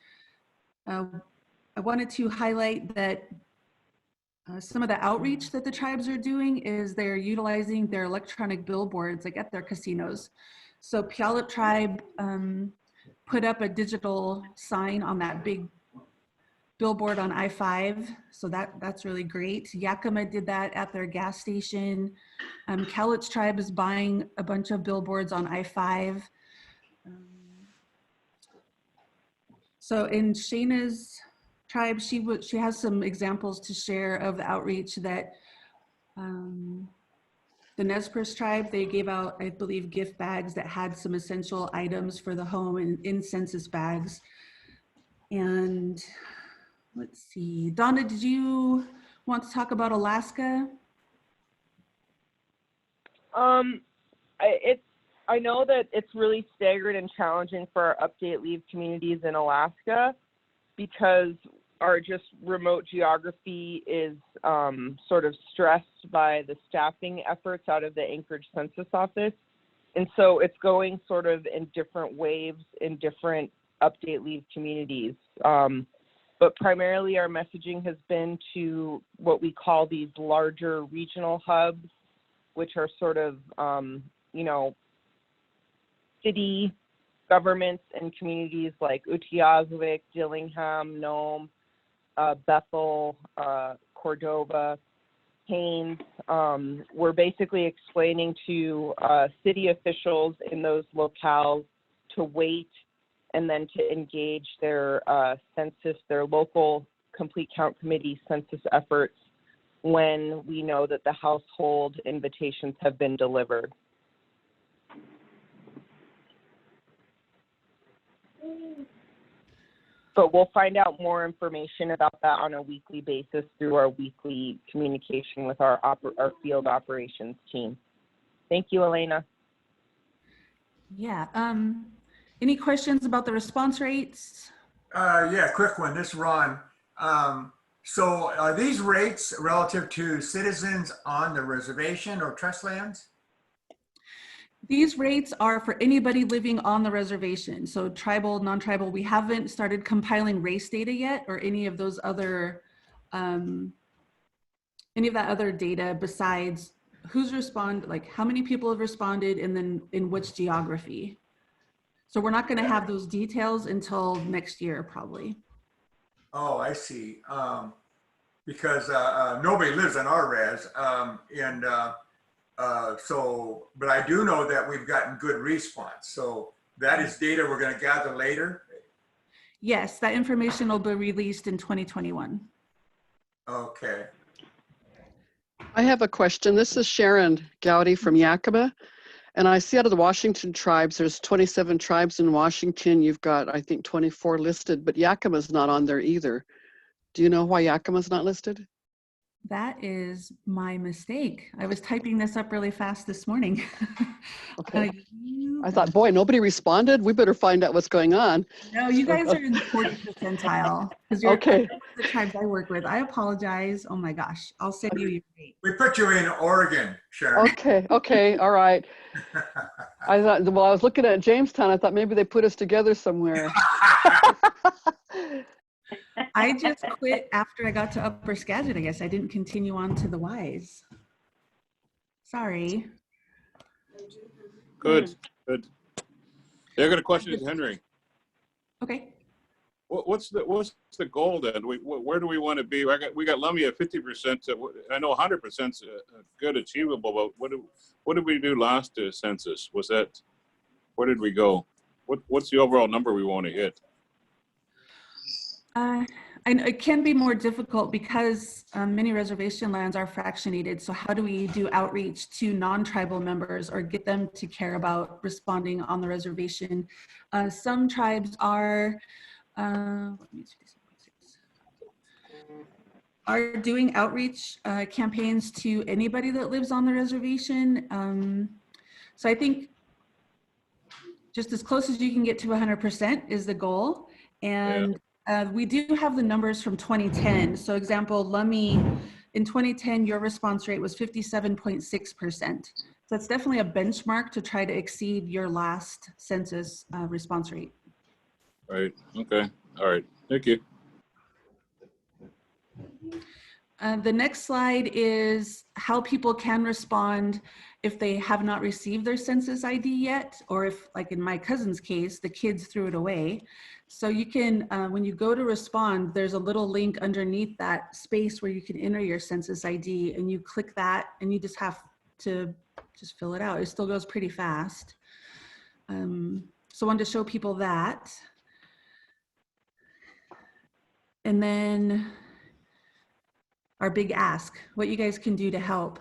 I wanted to highlight that some of the outreach that the tribes are doing is they're utilizing their electronic billboards, like at their casinos. So Puyallup tribe put up a digital sign on that big billboard on I-5. So that's really great. Yakima did that at their gas station. Cowlitz tribe is buying a bunch of billboards on I-5. So in Shayna's tribe, she has some examples to share of the outreach that the Nez Perce tribe, they gave out, I believe, gift bags that had some essential items for the home and in census bags. And let's see, Donna, did you want to talk about Alaska? I know that it's really staggered and challenging for our update leave communities in Alaska, because our just remote geography is sort of stressed by the staffing efforts out of the Anchorage Census Office. And so it's going sort of in different waves in different update leave communities. But primarily our messaging has been to what we call these larger regional hubs, which are sort of, you know, city governments and communities like Utqiagvik, Dillingham, Nome, Bethel, Cordova, Haines. We're basically explaining to city officials in those locales to wait and then to engage their census, their local complete count committee census efforts when we know that the household invitations have been delivered. But we'll find out more information about that on a weekly basis through our weekly communication with our field operations team. Thank you, Elena. Yeah. Any questions about the response rates? Yeah, quick one. This is Ron. So are these rates relative to citizens on the reservation or trust lands? These rates are for anybody living on the reservation. So tribal, non-tribal, we haven't started compiling race data yet, or any of those other, any of that other data besides who's responded, like how many people have responded and then in which geography. So we're not gonna have those details until next year, probably. Oh, I see. Because nobody lives on our res, and But I do know that we've gotten good response. So that is data we're going to gather later. Yes, that information will be released in 2021. Okay. I have a question. This is Sharon Gowdy from Yakima. And I see out of the Washington tribes, there's 27 tribes in Washington. You've got, I think, 24 listed, but Yakima's not on there either. Do you know why Yakima's not listed? That is my mistake. I was typing this up really fast this morning. Okay. I thought, boy, nobody responded. We better find out what's going on. No, you guys are in the 40th percentile because you're Okay. the tribes I work with. I apologize. Oh my gosh. I'll send you your date. We put you in Oregon, Sharon. Okay, all right. I thought, well, I was looking at Jamestown. I thought maybe they put us together somewhere. I just quit after I got to Upper Skagit, I guess. I didn't continue on to the Wise. Sorry. Good, good. They're going to question is Henry. Okay. What's the goal then? Where do we want to be? We got Lummi at 50%. I know 100% is good, achievable. But what did we do last census? Was that, where did we go? What's the overall number we want to hit? And it can be more difficult because many reservation lands are fractionated. So how do we do outreach to non-tribal members or get them to care about responding on the reservation? Some tribes are doing outreach campaigns to anybody that lives on the reservation. So I think just as close as you can get to 100% is the goal. And we do have the numbers from 2010. So example, Lummi, in 2010, your response rate was 57.6%. So that's definitely a benchmark to try to exceed your last census response rate. Right, okay, all right, thank you. The next slide is how people can respond if they have not received their census ID yet, or if, like in my cousin's case, the kids threw it away. So you can, when you go to respond, there's a little link underneath that space where you can enter your census ID, and you click that and you just have to just fill it out. It still goes pretty fast. So I wanted to show people that. And then our big ask, what you guys can do to help.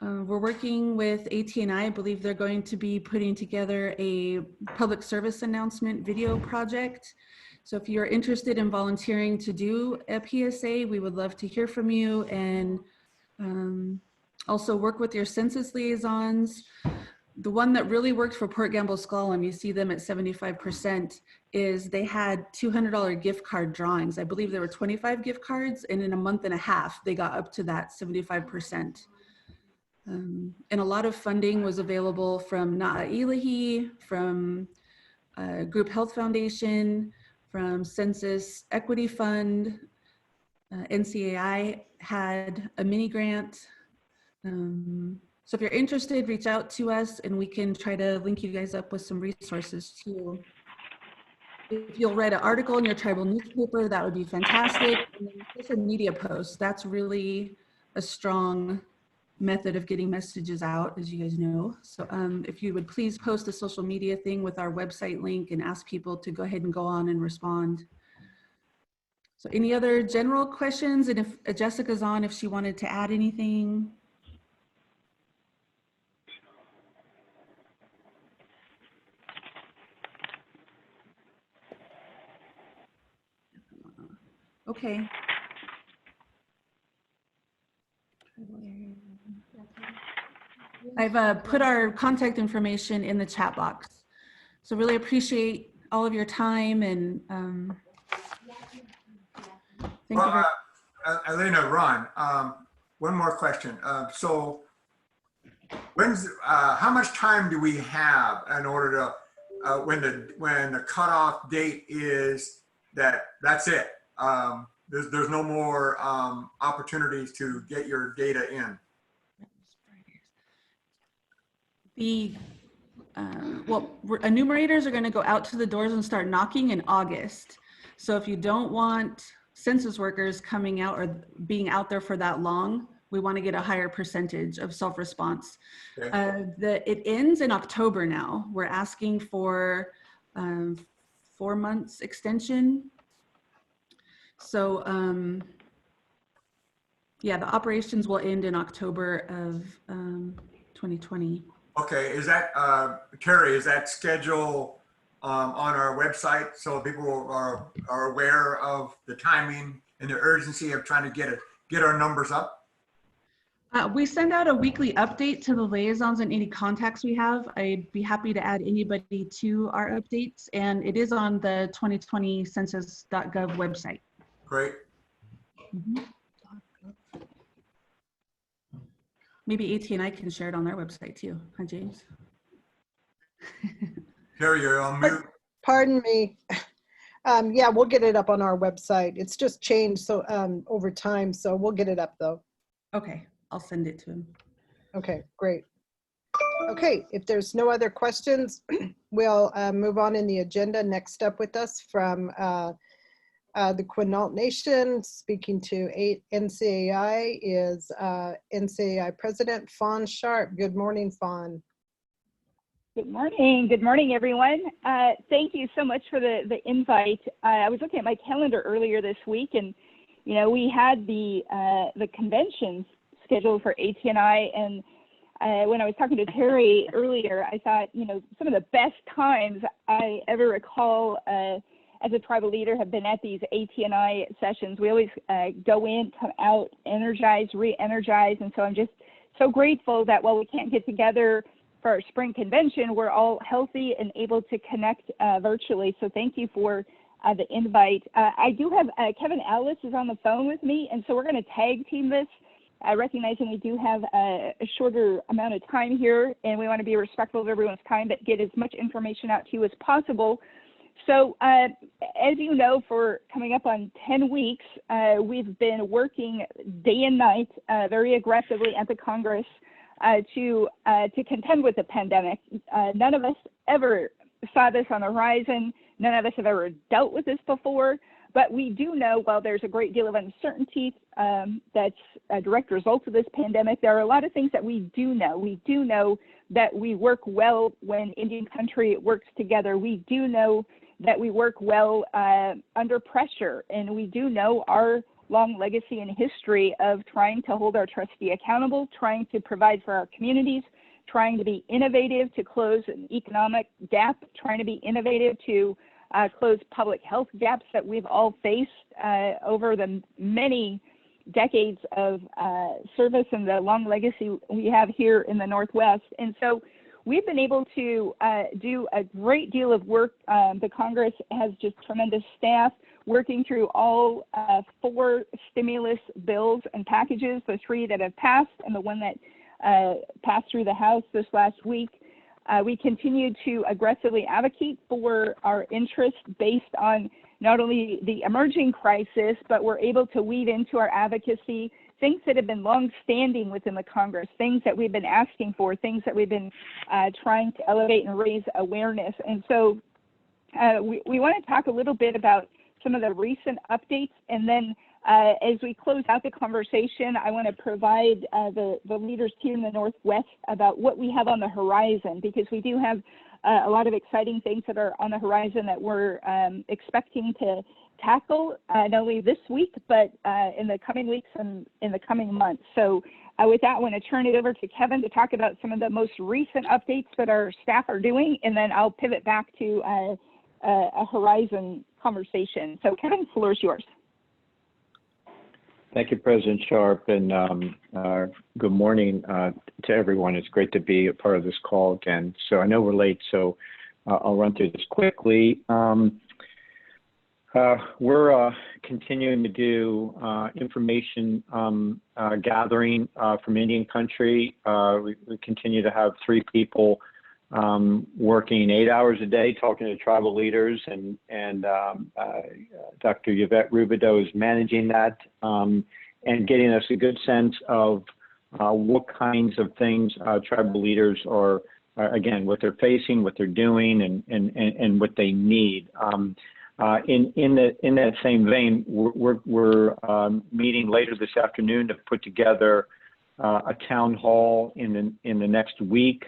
We're working with ATNI. I believe they're going to be putting together a public service announcement video project. So if you're interested in volunteering to do a PSA, we would love to hear from you, and also work with your census liaisons. The one that really worked for Port Gamble-Sklallam, you see them at 75%, is they had $200 gift card drawings. I believe there were 25 gift cards, and in a month and a half, they got up to that 75%. And a lot of funding was available from Na'ilahi, from Group Health Foundation, from Census Equity Fund. NCAI had a mini grant. So if you're interested, reach out to us and we can try to link you guys up with some resources too. If you'll write an article in your tribal newspaper, that would be fantastic. And then social media posts, that's really a strong method of getting messages out, as you guys know. So if you would please post a social media thing with our website link and ask people to go ahead and go on and respond. So any other general questions? And if Jessica's on, if she wanted to add anything. Okay. I've put our contact information in the chat box. So really appreciate all of your time, and thank you very much. Elena, Ron, one more question. So how much time do we have in order to, when the cutoff date is that's it? There's no more opportunities to get your data in. Well, enumerators are going to go out to the doors and start knocking in August. So if you don't want census workers coming out or being out there for that long, We want to get a higher percentage of self-response. Okay. It ends in October now. We're asking for 4 months extension. So yeah, the operations will end in October of 2020. Okay, is that, Terry, is that schedule on our website so people are aware of the timing and the urgency of trying to get our numbers up? We send out a weekly update to the liaisons and any contacts we have. I'd be happy to add anybody to our updates, and it is on the 2020 census.gov website. Great. Mm-hmm. Maybe ATNI can share it on their website too, huh, James? Terry, you're on mute. Pardon me. Yeah, we'll get it up on our website. It's just changed so over time, so we'll get it up though. Okay, I'll send it to him. Okay, great. Okay, if there's no other questions, we'll move on in the agenda. Next up with us from the Quinault Nation, speaking to NCAI is NCAI President Fawn Sharp. Good morning, Fawn. Good morning. Good morning, everyone. Thank you so much for the invite. I was looking at my calendar earlier this week, and you know, we had the convention scheduled for ATNI, and when I was talking to Terry earlier, I thought, you know, some of the best times I ever recall as a tribal leader have been at these ATNI sessions. We always go in, come out, energized, re-energized, and so I'm just so grateful that while we can't get together for our spring convention, we're all healthy and able to connect virtually. So thank you for the invite. I do have Kevin Ellis is on the phone with me, and so we're going to tag team this, recognizing we do have a shorter amount of time here, and we want to be respectful of everyone's time, but get as much information out to you as possible. So as you know, for coming up on 10 weeks, we've been working day and night very aggressively at the Congress to contend with the pandemic. None of us ever saw this on the horizon. None of us have ever dealt with this before, but we do know, while there's a great deal of uncertainty that's a direct result of this pandemic, there are a lot of things that we do know. We do know that we work well when Indian country works together. We do know that we work well under pressure, and we do know our long legacy and history of trying to hold our trustee accountable, trying to provide for our communities, trying to be innovative to close an economic gap, trying to be innovative to close public health gaps that we've all faced over the many decades of service and the long legacy we have here in the Northwest. And so we've been able to do a great deal of work. The Congress has just tremendous staff working through all 4 stimulus bills and packages, the 3 that have passed and the one that passed through the House this last week. We continue to aggressively advocate for our interests based on not only the emerging crisis, but we're able to weave into our advocacy things that have been long-standing within the Congress, things that we've been asking for, things that we've been trying to elevate and raise awareness. And so we want to talk a little bit about some of the recent updates, and then as we close out the conversation, I want to provide the leaders here in the Northwest about what we have on the horizon, because we do have a lot of exciting things that are on the horizon that we're expecting to tackle not only this week, but in the coming weeks and in the coming months. So with that, I want to turn it over to Kevin to talk about some of the most recent updates that our staff are doing, and then I'll pivot back to a horizon conversation. So Kevin, the floor is yours. Thank you, President Sharp, and good morning to everyone. It's great to be a part of this call again. So I know we're late, so I'll run through this quickly. We're continuing to do information gathering from Indian country. We continue to have 3 people working 8 hours a day talking to tribal leaders, and Dr. Yvette Rubidoux is managing that and getting us a good sense of what kinds of things tribal leaders are, again, what they're facing, what they're doing, and what they need. In that same vein, we're meeting later this afternoon to put together a town hall in the next week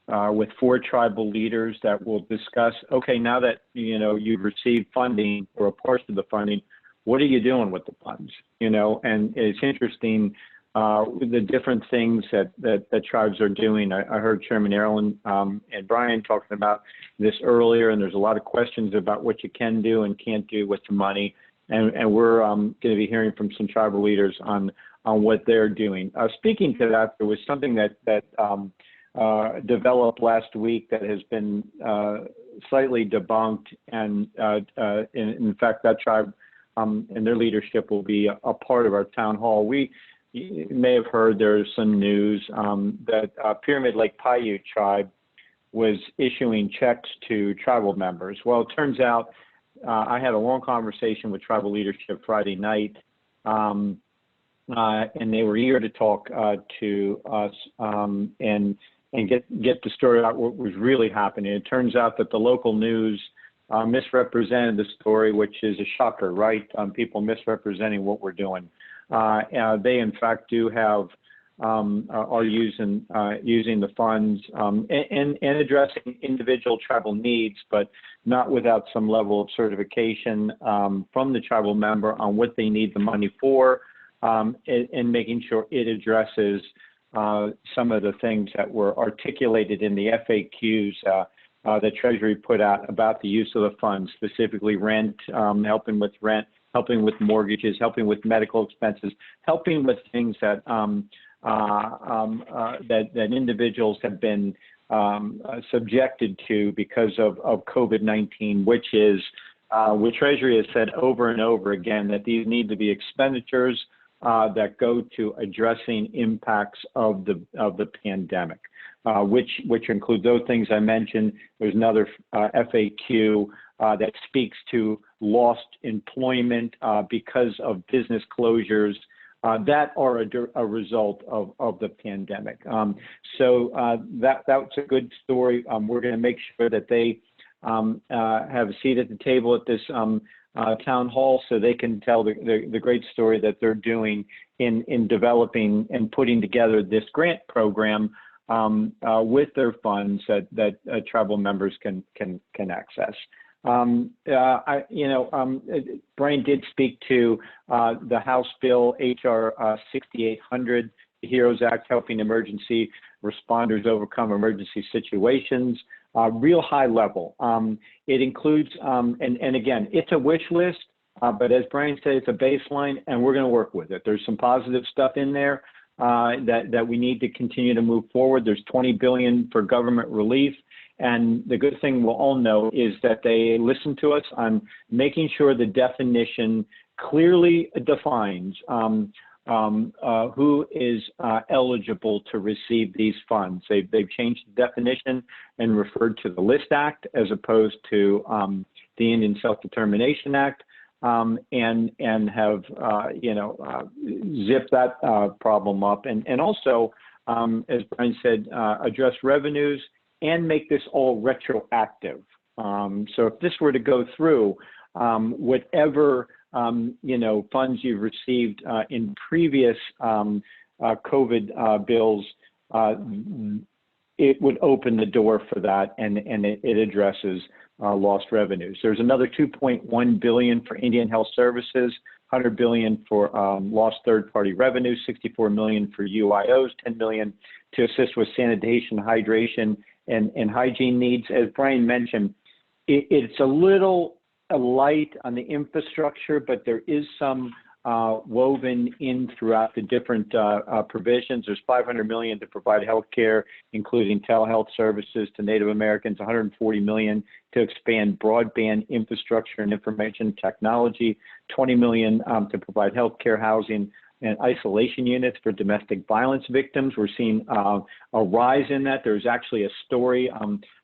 with 4 tribal leaders that will discuss, okay, now that you've received funding or a portion of the funding, what are you doing with the funds? And it's interesting the different things that tribes are doing. I heard Chairman Erlen and Brian talking about this earlier, and there's a lot of questions about what you can do and can't do with the money. And we're going to be hearing from some tribal leaders on what they're doing. Speaking to that, there was something that developed last week that has been slightly debunked, and in fact, that tribe and their leadership will be a part of our town hall. You may have heard there's some news that Pyramid Lake Paiute tribe was issuing checks to tribal members. Well, it turns out I had a long conversation with tribal leadership Friday night, and they were eager to talk to us and get the story out what was really happening. It turns out that the local news misrepresented the story, which is a shocker, right? People misrepresenting what we're doing. They in fact do have are using the funds and addressing individual tribal needs, but not without some level of certification from the tribal member on what they need the money for, and making sure it addresses some of the things that were articulated in the FAQs that Treasury put out about the use of the funds, specifically rent, helping with rent, helping with mortgages, helping with medical expenses, helping with things that that individuals have been subjected to because of COVID-19, which is what Treasury has said over and over again, that these need to be expenditures that go to addressing impacts of the pandemic, which include those things I mentioned. There's another FAQ that speaks to lost employment because of business closures that are a result of the pandemic. So that's a good story. We're going to make sure that they have a seat at the table at this town hall so they can tell the great story that they're doing in developing and putting together this grant program with their funds that tribal members can access. Brian did speak to the House Bill HR 6800, the HEROES Act, helping emergency responders overcome emergency situations. Real high level. It includes, and again, it's a wish list, but as Brian said, it's a baseline, and we're going to work with it. There's some positive stuff in there that we need to continue to move forward. There's $20 billion for government relief. And the good thing we'll all know is that they listen to us on making sure the definition clearly defines who is eligible to receive these funds. They've changed the definition and referred to the LIST Act as opposed to the Indian Self-Determination Act, and have zipped that problem up, and also, as Brian said, address revenues and make this all retroactive. So if this were to go through, whatever funds you've received in previous COVID bills, it would open the door for that, and it addresses lost revenues. There's another $2.1 billion for Indian Health Services, $100 billion for lost third-party revenue, $64 million for UIOs, $10 million to assist with sanitation, hydration, and hygiene needs. As Brian mentioned, it's a little light on the infrastructure, but there is some woven in throughout the different provisions. There's $500 million to provide health care, including telehealth services to Native Americans, $140 million to expand broadband infrastructure and information technology, $20 million to provide health care, housing, and isolation units for domestic violence victims. We're seeing a rise in that. There's actually a story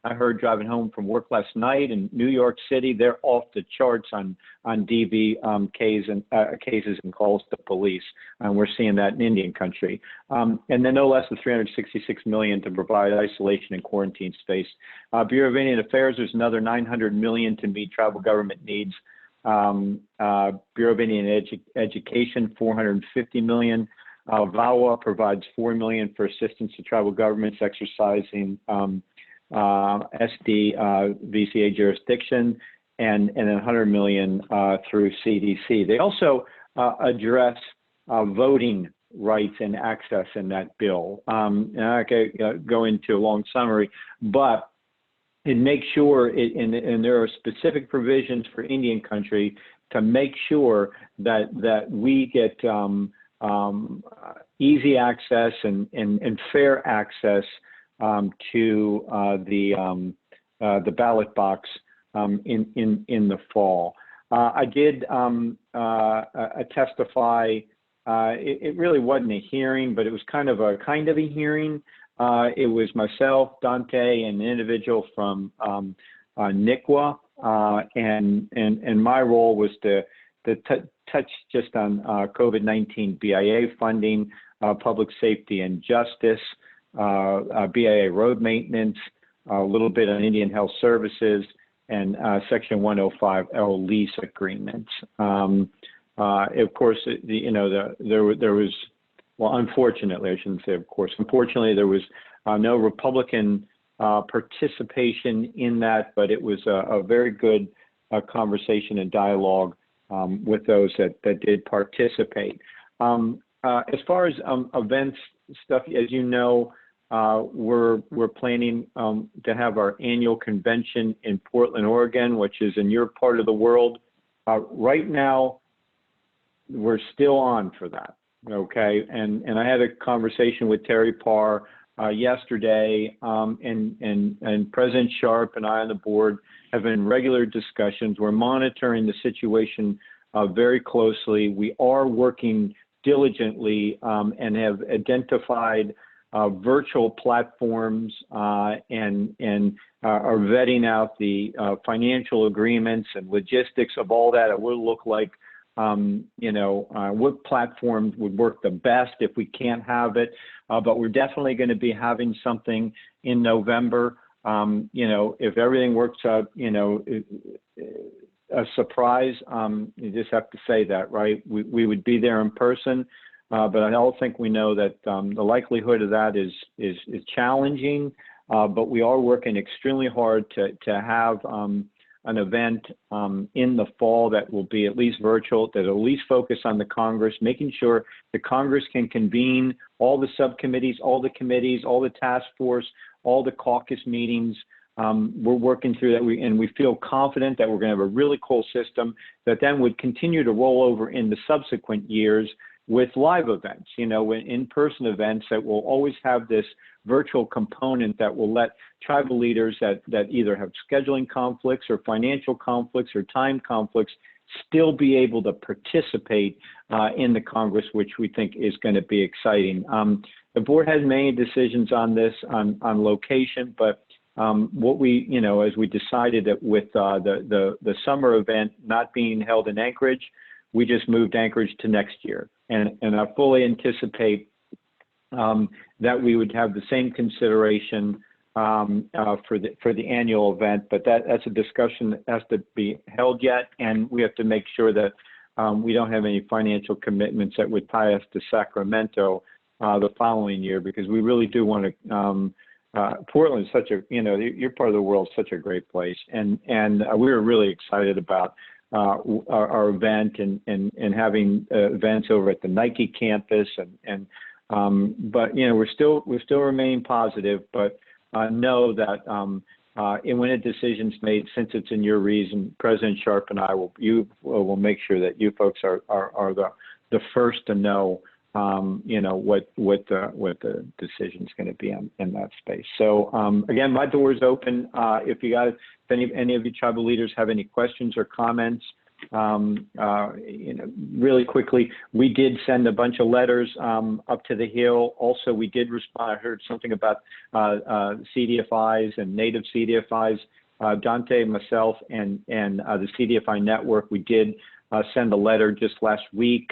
I heard driving home from work last night in New York City. They're off the charts on DV cases and calls to police. And we're seeing that in Indian country. And then no less than $366 million to provide isolation and quarantine space. Bureau of Indian Affairs, there's another $900 million to meet tribal government needs. Bureau of Indian Education, $450 million. VAWA provides $4 million for assistance to tribal governments exercising SD VCA jurisdiction, and then $100 million through CDC. They also address voting rights and access in that bill. And I could go into a long summary, but it makes sure, and there are specific provisions for Indian country to make sure that we get easy access and fair access to the ballot box in the fall. I did testify. It really wasn't a hearing, but it was kind of a hearing. It was myself, Dante, and an individual from NICWA, and my role was to touch just on COVID-19 BIA funding, public safety and justice, BIA road maintenance, a little bit on Indian Health Services, and Section 105L lease agreements. Of course, there was, well, unfortunately, I shouldn't say of course, unfortunately, there was no Republican participation in that, but it was a very good conversation and dialogue with those that did participate. As far as events stuff, as you know, we're planning to have our annual convention in Portland, Oregon, which is in your part of the world. Right now, we're still on for that. Okay, and I had a conversation with Terry Parr yesterday, and President Sharp and I on the board have been in regular discussions. We're monitoring the situation very closely. We are working diligently and have identified virtual platforms and are vetting out the financial agreements and logistics of all that. It will look like, what platforms would work the best if we can't have it. But we're definitely going to be having something in November. If everything works out, a surprise, you just have to say that, right? We would be there in person, but I don't think we know that the likelihood of that is challenging, but we are working extremely hard to have an event in the fall that will be at least virtual, that will at least focus on the Congress, making sure the Congress can convene all the subcommittees, all the committees, all the task force, all the caucus meetings. We're working through that, and we feel confident that we're going to have a really cool system that then would continue to roll over in the subsequent years with live events, in-person events that will always have this virtual component that will let tribal leaders that either have scheduling conflicts or financial conflicts or time conflicts still be able to participate in the Congress, which we think is going to be exciting. The board has made decisions on this, on location, but what we, as we decided that with the summer event not being held in Anchorage, we just moved Anchorage to next year. And I fully anticipate that we would have the same consideration for the annual event, but that's a discussion that has to be held yet, and we have to make sure that we don't have any financial commitments that would tie us to Sacramento the following year, because we really do want to. Portland is such a, your part of the world is such a great place, and we were really excited about our event and having events over at the Nike campus, but we're still remaining positive, but know that when a decision's made, since it's in your region, President Sharp and I will make sure that you folks are the first to know what the decision's going to be in that space. So again, my door is open. If any of you tribal leaders have any questions or comments, really quickly, we did send a bunch of letters up to the Hill. Also, we did respond. I heard something about CDFIs and native CDFIs. Dante, myself, and the CDFI network, we did send a letter just last week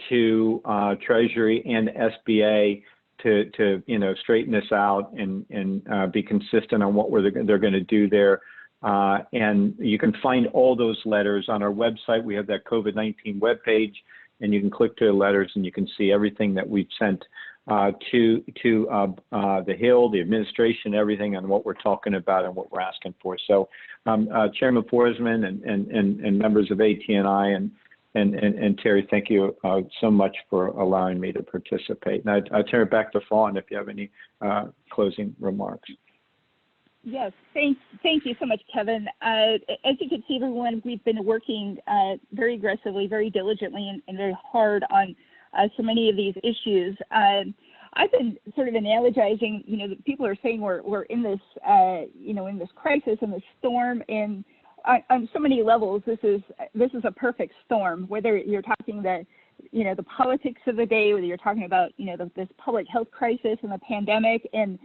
to Treasury and SBA to straighten this out and be consistent on what they're going to do there. And you can find all those letters on our website. We have that COVID-19 webpage. and you can click to the letters and you can see everything that we've sent to the Hill, the administration, everything on what we're talking about and what we're asking for. So Chairman Forsman and members of ATNI and Terry, thank you so much for allowing me to participate. And I turn it back to Fawn if you have any closing remarks. Yes, thank you so much, Kevin. As you can see, everyone, we've been working very aggressively, very diligently, and very hard on so many of these issues. I've been sort of analogizing, that people are saying we're in this, in this crisis, in this storm, and on so many levels, this is a perfect storm. Whether you're talking the politics of the day, whether you're talking about, this public health crisis and the pandemic, and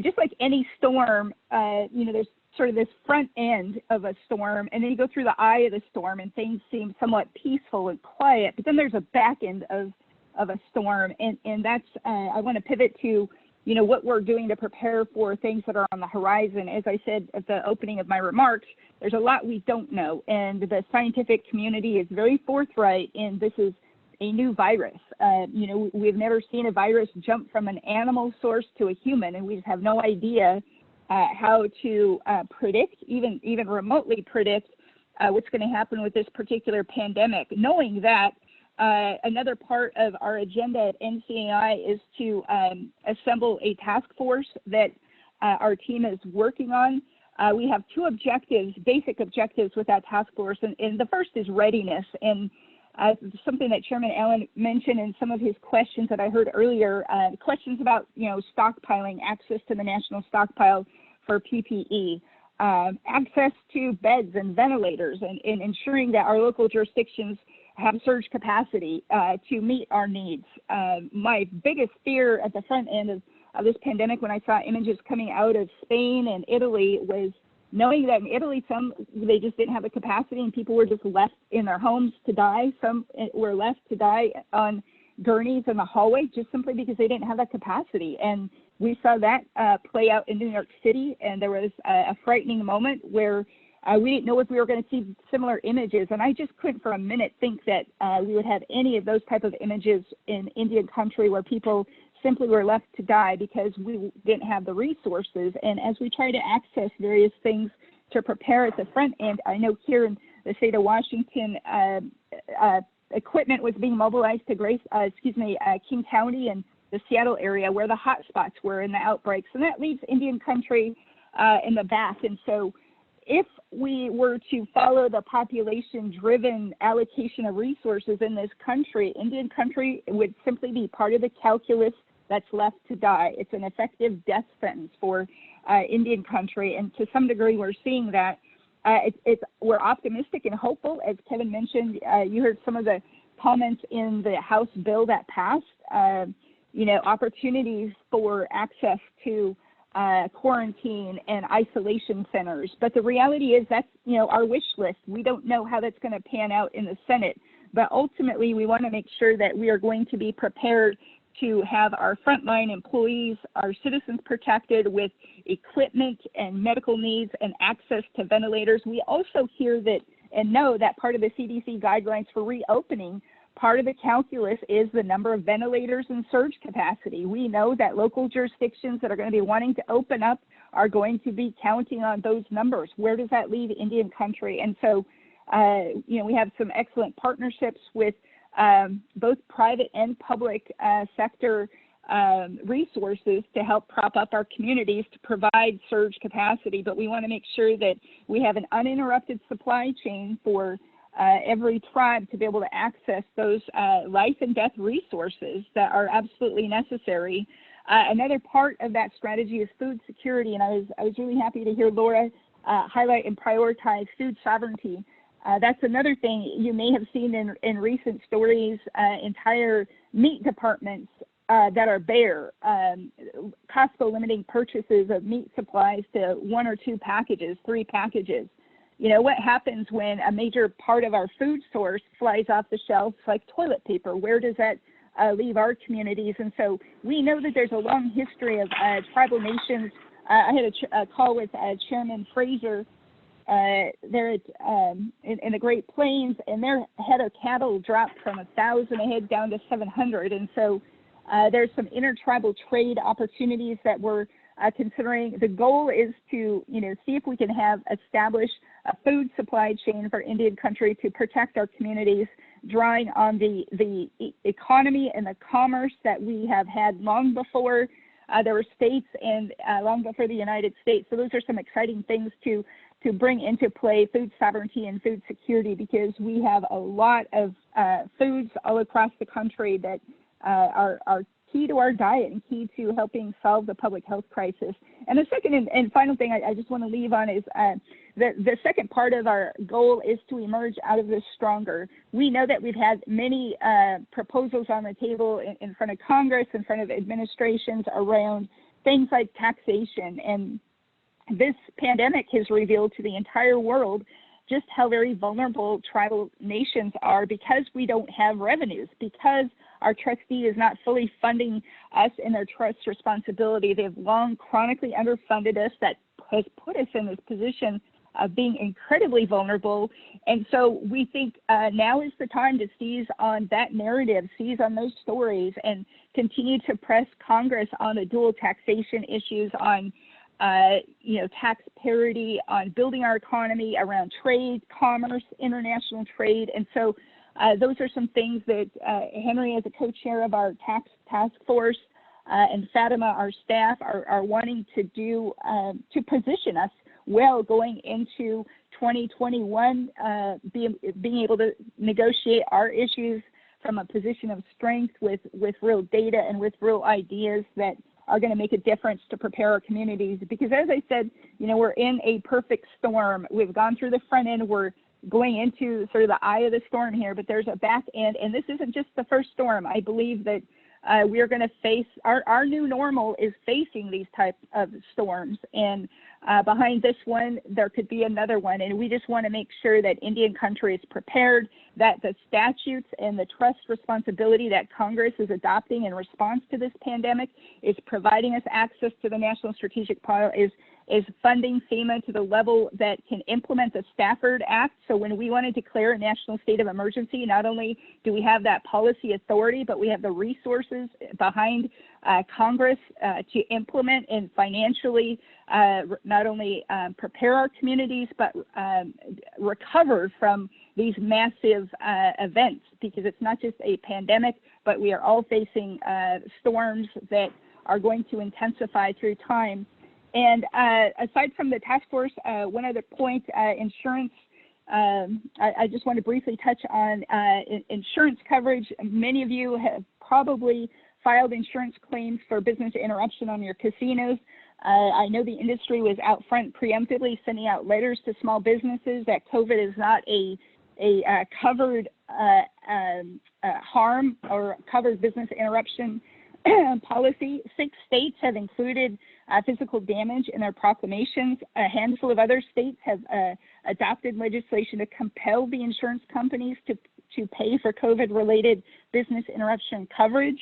just like any storm, there's sort of this front end of a storm, and then you go through the eye of the storm, and things seem somewhat peaceful and quiet. But then there's a back end of a storm, and that's I want to pivot to what we're doing to prepare for things that are on the horizon. As I said at the opening of my remarks, there's a lot we don't know, and the scientific community is very forthright, and this is a new virus. We've never seen a virus jump from an animal source to a human, and we just have no idea how to predict, even remotely predict what's going to happen with this particular pandemic. Knowing that, another part of our agenda at NCAI is to assemble a task force that our team is working on. We have two objectives, basic objectives with that task force, and the first is readiness. And something that Chairman Allen mentioned in some of his questions that I heard earlier, questions about stockpiling, access to the national stockpile for PPE, access to beds and ventilators, and ensuring that our local jurisdictions have surge capacity to meet our needs. My biggest fear at the front end of this pandemic, when I saw images coming out of Spain and Italy, was knowing that in Italy, they just didn't have the capacity, and people were just left in their homes to die. Some were left to die on gurneys in the hallway just simply because they didn't have that capacity. And we saw that play out in New York City, and there was a frightening moment where we didn't know if we were going to see similar images. And I just couldn't for a minute think that we would have any of those type of images in Indian country where people simply were left to die because we didn't have the resources. And as we try to access various things to prepare at the front end, I know here in the state of Washington, equipment was being mobilized to King County and the Seattle area where the hot spots were in the outbreaks. And that leaves Indian country in the back. And so if we were to follow the population-driven allocation of resources in this country, Indian country would simply be part of the calculus that's left to die. It's an effective death sentence for Indian country, and to some degree we're seeing that. We're optimistic and hopeful. As Kevin mentioned, you heard some of the comments in the House bill that passed, opportunities for access to quarantine and isolation centers. But the reality is that's, our wish list. We don't know how that's going to pan out in the Senate. But ultimately, we want to make sure that we are going to be prepared to have our frontline employees, our citizens protected with equipment and medical needs and access to ventilators. We also hear that and know that part of the CDC guidelines for reopening, part of the calculus is the number of ventilators and surge capacity. We know that local jurisdictions that are going to be wanting to open up are going to be counting on those numbers. Where does that leave Indian country? And so, we have some excellent partnerships with both private and public sector resources to help prop up our communities to provide surge capacity. But we want to make sure that we have an uninterrupted supply chain for every tribe to be able to access those life and death resources that are absolutely necessary. Another part of that strategy is food security, and I was really happy to hear Laura highlight and prioritize food sovereignty. That's another thing you may have seen in recent stories, entire meat departments that are bare, Costco limiting purchases of meat supplies to 1 or 2 packages, 3 packages. What happens when a major part of our food source flies off the shelves like toilet paper? Where does that leave our communities? And so we know that there's a long history of tribal nations. I had a call with Chairman Fraser they're in the Great Plains, and their head of cattle dropped from 1,000 a head down to 700. And so there's some intertribal trade opportunities that we're considering. The goal is to, see if we can establish a food supply chain for Indian country to protect our communities, drawing on the economy and the commerce that we have had long before there were states and long before the United States. So those are some exciting things to bring into play, food sovereignty and food security, because we have a lot of foods all across the country that are key to our diet and key to helping solve the public health crisis. And the second and final thing I just want to leave on is the second part of our goal is to emerge out of this stronger. We know that we've had many proposals on the table in front of Congress, in front of administrations around things like taxation. And this pandemic has revealed to the entire world just how very vulnerable tribal nations are because we don't have revenues, because our trustee is not fully funding us in their trust responsibility. They've long chronically underfunded us. That has put us in this position of being incredibly vulnerable. And so we think now is the time to seize on that narrative, seize on those stories, and continue to press Congress on the dual taxation issues, on tax parity, on building our economy around trade, commerce, international trade. And so those are some things that Henry, as a co-chair of our tax task force, and Fatima, our staff, are wanting to do to position us well going into 2021, being able to negotiate our issues from a position of strength with real data and with real ideas that are going to make a difference to prepare our communities. Because as I said, we're in a perfect storm. We've gone through the front end. We're going into sort of the eye of the storm here, but there's a back end, and this isn't just the first storm. I believe that we are going to face, our new normal is facing these types of storms, and behind this one, there could be another one, and we just want to make sure that Indian country is prepared, that the statutes and the trust responsibility that Congress is adopting in response to this pandemic is providing us access to the National Strategic Plan, is funding FEMA to the level that can implement the Stafford Act. So when we want to declare a national state of emergency, not only do we have that policy authority, but we have the resources behind Congress to implement and financially not only prepare our communities, but recover from these massive events, because it's not just a pandemic, but we are all facing storms that are going to intensify through time. And aside from the task force, one other point, insurance, I just want to briefly touch on insurance coverage. Many of you have probably filed insurance claims for business interruption on your casinos. I know the industry was out front preemptively sending out letters to small businesses that COVID is not a covered harm or covered business interruption policy. 6 states have included physical damage in their proclamations. A handful of other states have adopted legislation to compel the insurance companies to pay for COVID-related business interruption coverage.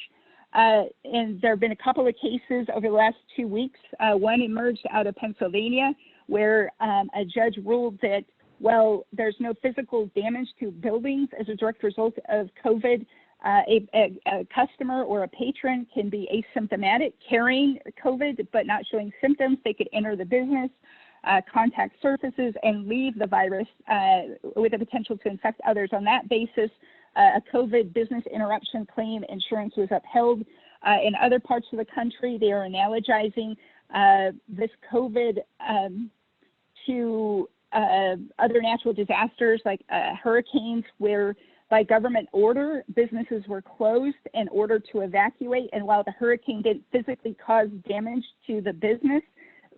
And there have been a couple of cases over the last 2 weeks. One emerged out of Pennsylvania where a judge ruled that, well, there's no physical damage to buildings as a direct result of COVID. A customer or a patron can be asymptomatic, carrying COVID, but not showing symptoms. They could enter the business, contact surfaces, and leave the virus with the potential to infect others. On that basis, a COVID business interruption claim insurance was upheld. In other parts of the country, they are analogizing this COVID to other natural disasters like hurricanes, where by government order, businesses were closed in order to evacuate. And while the hurricane didn't physically cause damage to the business,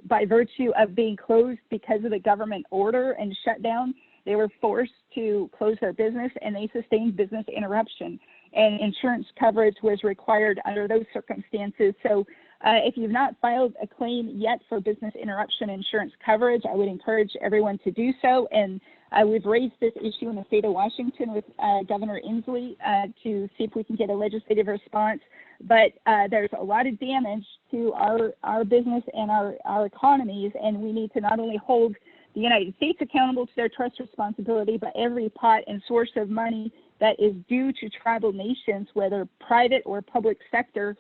by virtue of being closed because of the government order and shutdown, they were forced to close their business, and they sustained business interruption. And insurance coverage was required under those circumstances. So if you've not filed a claim yet for business interruption insurance coverage, I would encourage everyone to do so. And we've raised this issue in the state of Washington with Governor Inslee to see if we can get a legislative response. But there's a lot of damage to our business and our economies, and we need to not only hold the United States accountable to their trust responsibility, but every pot and source of money that is due to tribal nations, whether private or public sector,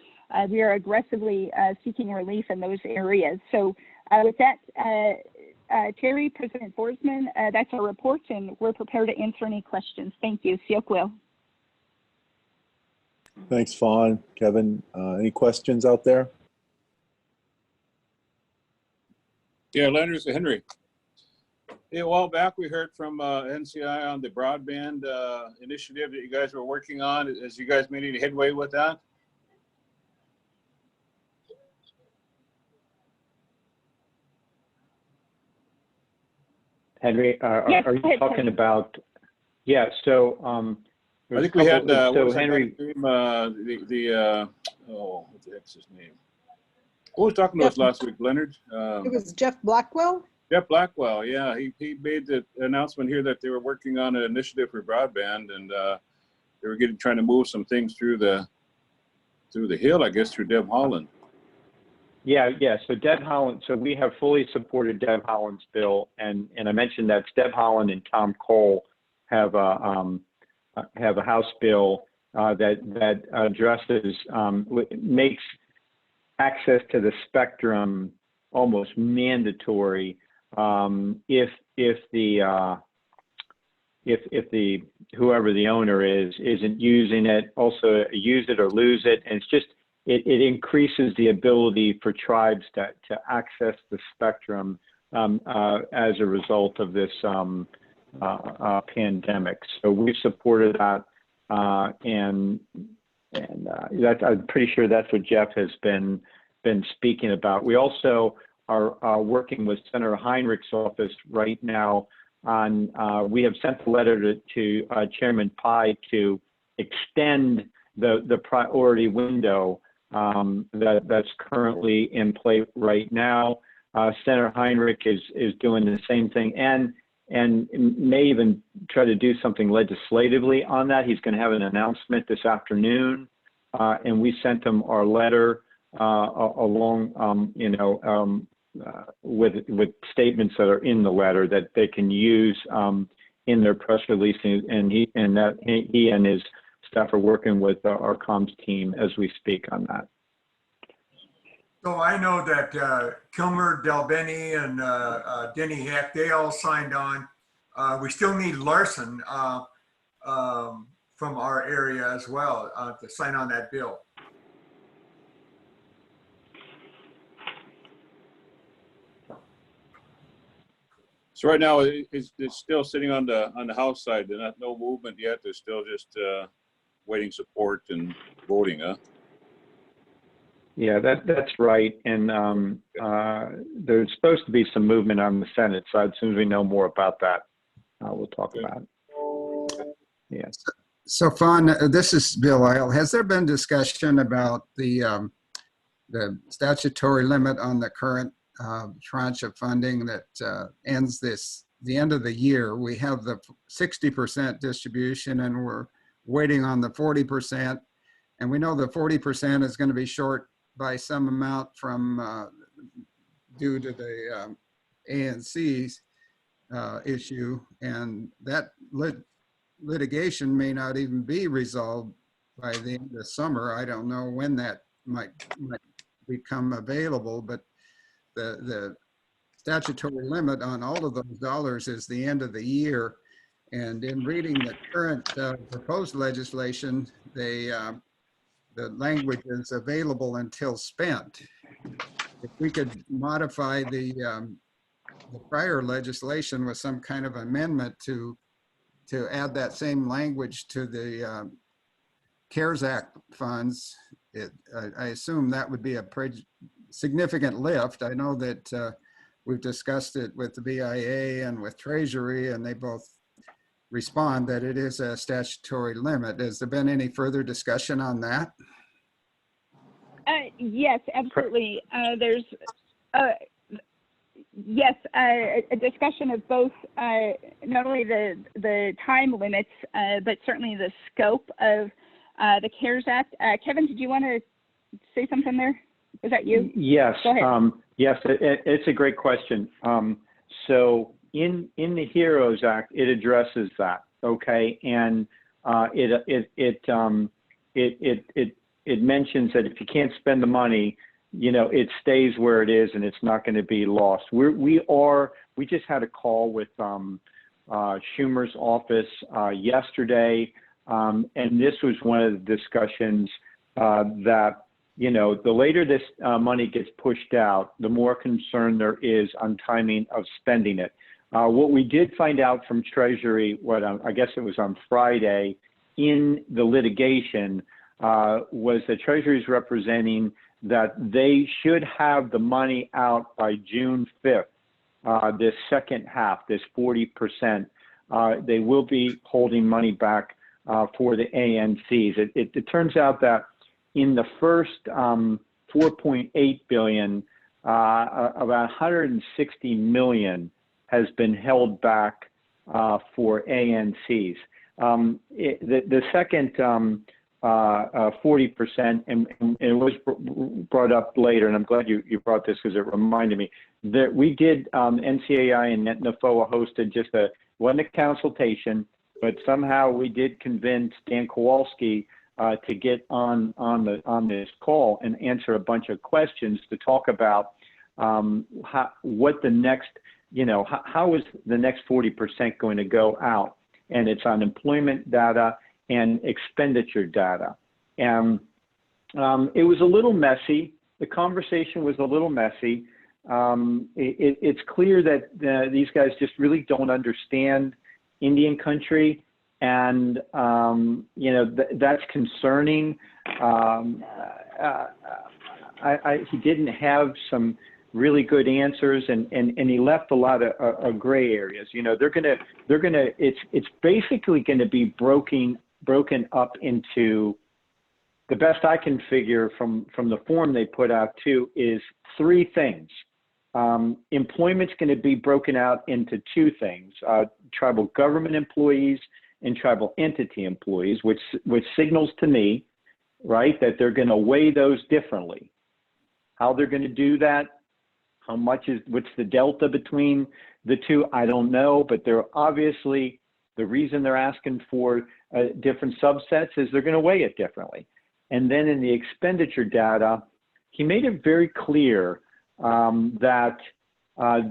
we are aggressively seeking relief in those areas. So with that, Terry, President Borsman, that's our report, and we're prepared to answer any questions. Thank you. Siokwe. Thanks, Fawn. Kevin, any questions out there? Yeah, Leonard, Henry. Yeah, a while back we heard from NCI on the broadband initiative that you guys were working on. Has you guys made any headway with that? Henry, are you talking about? Yeah. So I think we had. so Henry, what's the heck's his name? Who was talking to us last week, Leonard? It was Jeff Blackwell. Jeff Blackwell, yeah, he made the announcement here that they were working on an initiative for broadband, and they were trying to move some things through the hill, I guess, through Deb Holland. Yeah. So Deb Holland. So we have fully supported Deb Holland's bill, and I mentioned that Deb Holland and Tom Cole have a House bill that addresses makes access to the spectrum almost mandatory if the whoever the owner isn't using it, also use it or lose it, and it increases the ability for tribes to access the spectrum as a result of this pandemic. So we've supported that, and that, I'm pretty sure that's what Jeff has been speaking about. We also are working with Senator Heinrich's office right now on, we have sent a letter to Chairman Pai to extend the priority window that's currently in play right now. Senator Heinrich is doing the same thing and may even try to do something legislatively on that. He's going to have an announcement this afternoon, and we sent him our letter along, with statements that are in the letter that they can use in their press release, and he and his staff are working with our comms team as we speak on that. So I know that Kilmer, Delbeni, and Denny Heck, they all signed on. We still need Larson from our area as well to sign on that bill. So right now it's still sitting on the House side. There's no movement yet. They're still just waiting support and voting, huh? Yeah, that's right. And there's supposed to be some movement on the Senate side. As soon as we know more about that, we'll talk about it. Yeah. So, Fawn, this is Bill Isle. Has there been discussion about the statutory limit on the current tranche of funding that ends the end of the year? We have the 60% distribution, and we're waiting on the 40%. And we know the 40% is going to be short by some amount from due to the ANC's issue, and that litigation may not even be resolved by the end of summer. I don't know when that might become available, but the statutory limit on all of those dollars is the end of the year. And in reading the current proposed legislation, the language is available until spent. If we could modify the prior legislation with some kind of amendment to add that same language to the CARES Act funds, I assume that would be a significant lift. I know that we've discussed it with the BIA and with Treasury, and they both respond that it is a statutory limit. Has there been any further discussion on that? Yes, absolutely. There's yes, a discussion of both not only the time limits, but certainly the scope of the CARES Act. Kevin, did you want to say something there? Was that you? Yes. Go ahead. Yes, it's a great question. So in the HEROES Act, it addresses that, okay? And it mentions that if you can't spend the money, you know, it stays where it is and it's not going to be lost. We just had a call with Schumer's office yesterday, and this was one of the discussions that, you know, the later this money gets pushed out, the more concern there is on timing of spending it. What we did find out from Treasury, I guess it was on Friday, in the litigation, was that Treasury is representing that they should have the money out by June 5th, this second half, this 40%. They will be holding money back for the ANCs. It turns out that in the first 4.8 billion, about 160 million has been held back for ANCs. The second 40%, and it was brought up later, and I'm glad you brought this because it reminded me that we did, NCAI and NFOA hosted wasn't a consultation, but somehow we did convince Dan Kowalski to get on this call and answer a bunch of questions to talk about what the next, you know, how is the next 40% going to go out? And it's on employment data and expenditure data. And it was a little messy. The conversation was a little messy. It's clear that these guys just really don't understand Indian country. And, you know, that's concerning. He didn't have some really good answers, and he left a lot of gray areas. You know, it's basically going to be broken up into, the best I can figure from the form they put out too, is 3 things. Employment's going to be broken out into 2 things, tribal government employees and tribal entity employees, which signals to me, right, that they're going to weigh those differently. How they're going to do that, what's the delta between the 2, I don't know, but they're obviously, the reason they're asking for different subsets is they're going to weigh it differently. And then in the expenditure data, he made it very clear that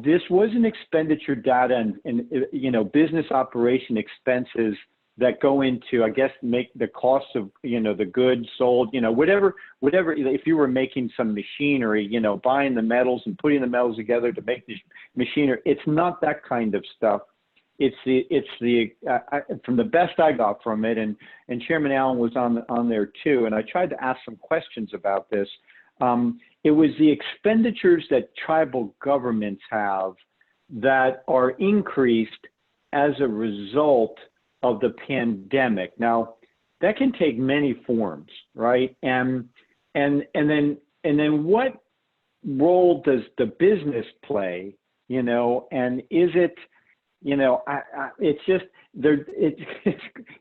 this was an expenditure data and you know, business operation expenses that go into, I guess, make the cost of, you know, the goods sold, you know, whatever, if you were making some machinery, you know, buying the metals and putting the metals together to make the machinery, it's not that kind of stuff. It's from the best I got from it, and Chairman Allen was on there too, and I tried to ask some questions about this. It was the expenditures that tribal governments have that are increased as a result of the pandemic. Now, that can take many forms, right? And then what role does the business play? You know, and is it, you know, it's just there.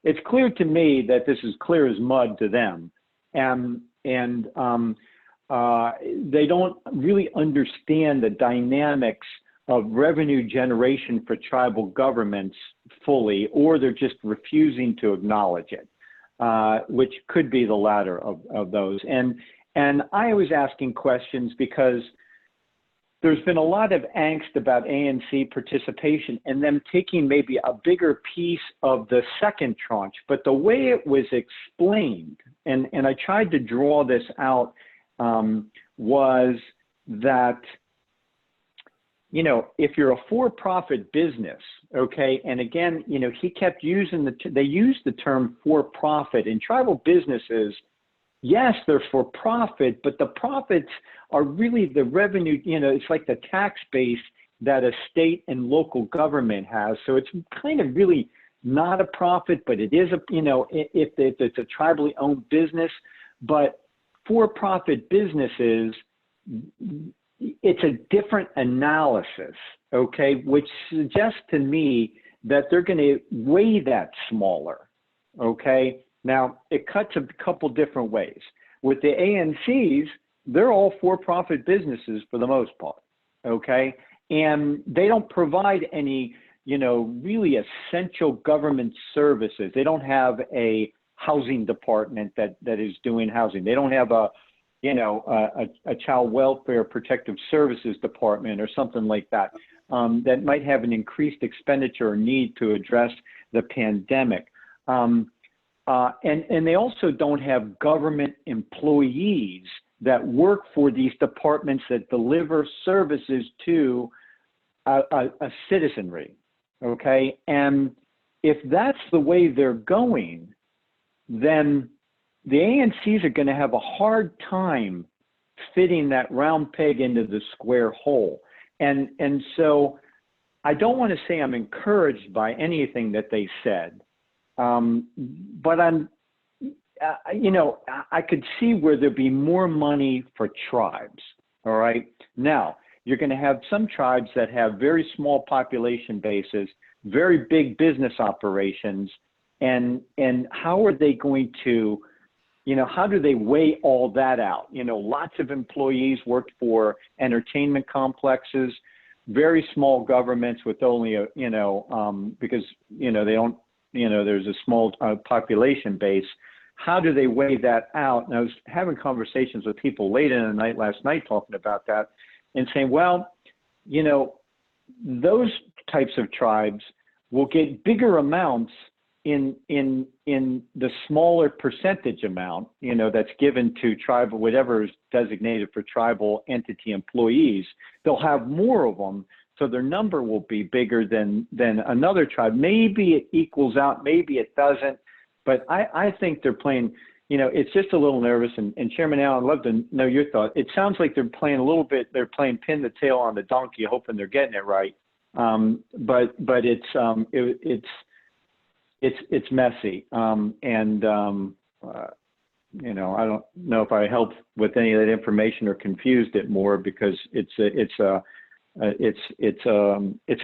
It's clear to me that this is clear as mud to them, and they don't really understand the dynamics of revenue generation for tribal governments fully, or they're just refusing to acknowledge it, which could be the latter of those. And I was asking questions because there's been a lot of angst about ANC participation and them taking maybe a bigger piece of the second tranche. But the way it was explained, and I tried to draw this out, was that, you know, if you're a for-profit business, okay, and again, you know, he kept using they used the term for-profit. In tribal businesses, yes, they're for profit, but the profits are really the revenue, you know, it's like the tax base that a state and local government has. So it's kind of really not a profit, but it is a, you know, if it's a tribally owned business. But for-profit businesses, it's a different analysis, okay, which suggests to me that they're going to weigh that smaller, okay? Now, it cuts a couple different ways. With the ANCs, they're all for-profit businesses for the most part, okay? and they don't provide any, really essential government services. They don't have a housing department that is doing housing. They don't have a child welfare protective services department or something like that, that might have an increased expenditure or need to address the pandemic. And they also don't have government employees that work for these departments that deliver services to a citizenry, okay? And if that's the way they're going, then the ANCs are going to have a hard time fitting that round peg into the square hole. And so I don't want to say I'm encouraged by anything that they said, but I'm, I could see where there'd be more money for tribes, all right? Now, you're going to have some tribes that have very small population bases, very big business operations, and how are they going to, how do they weigh all that out? Lots of employees work for entertainment complexes, very small governments with only a, because, they don't, there's a small population base. How do they weigh that out? And I was having conversations with people late in the night last night talking about that and saying, well, those types of tribes will get bigger amounts in the smaller percentage amount, that's given to tribal, whatever is designated for tribal entity employees. They'll have more of them, so their number will be bigger than another tribe. Maybe it equals out, maybe it doesn't, but I think they're playing, it's just a little nervous. And Chairman Allen, I'd love to know your thought. It sounds like they're playing a little bit, they're playing pin the tail on the donkey, hoping they're getting it right. But it's messy. I don't know if I helped with any of that information or confused it more, because it's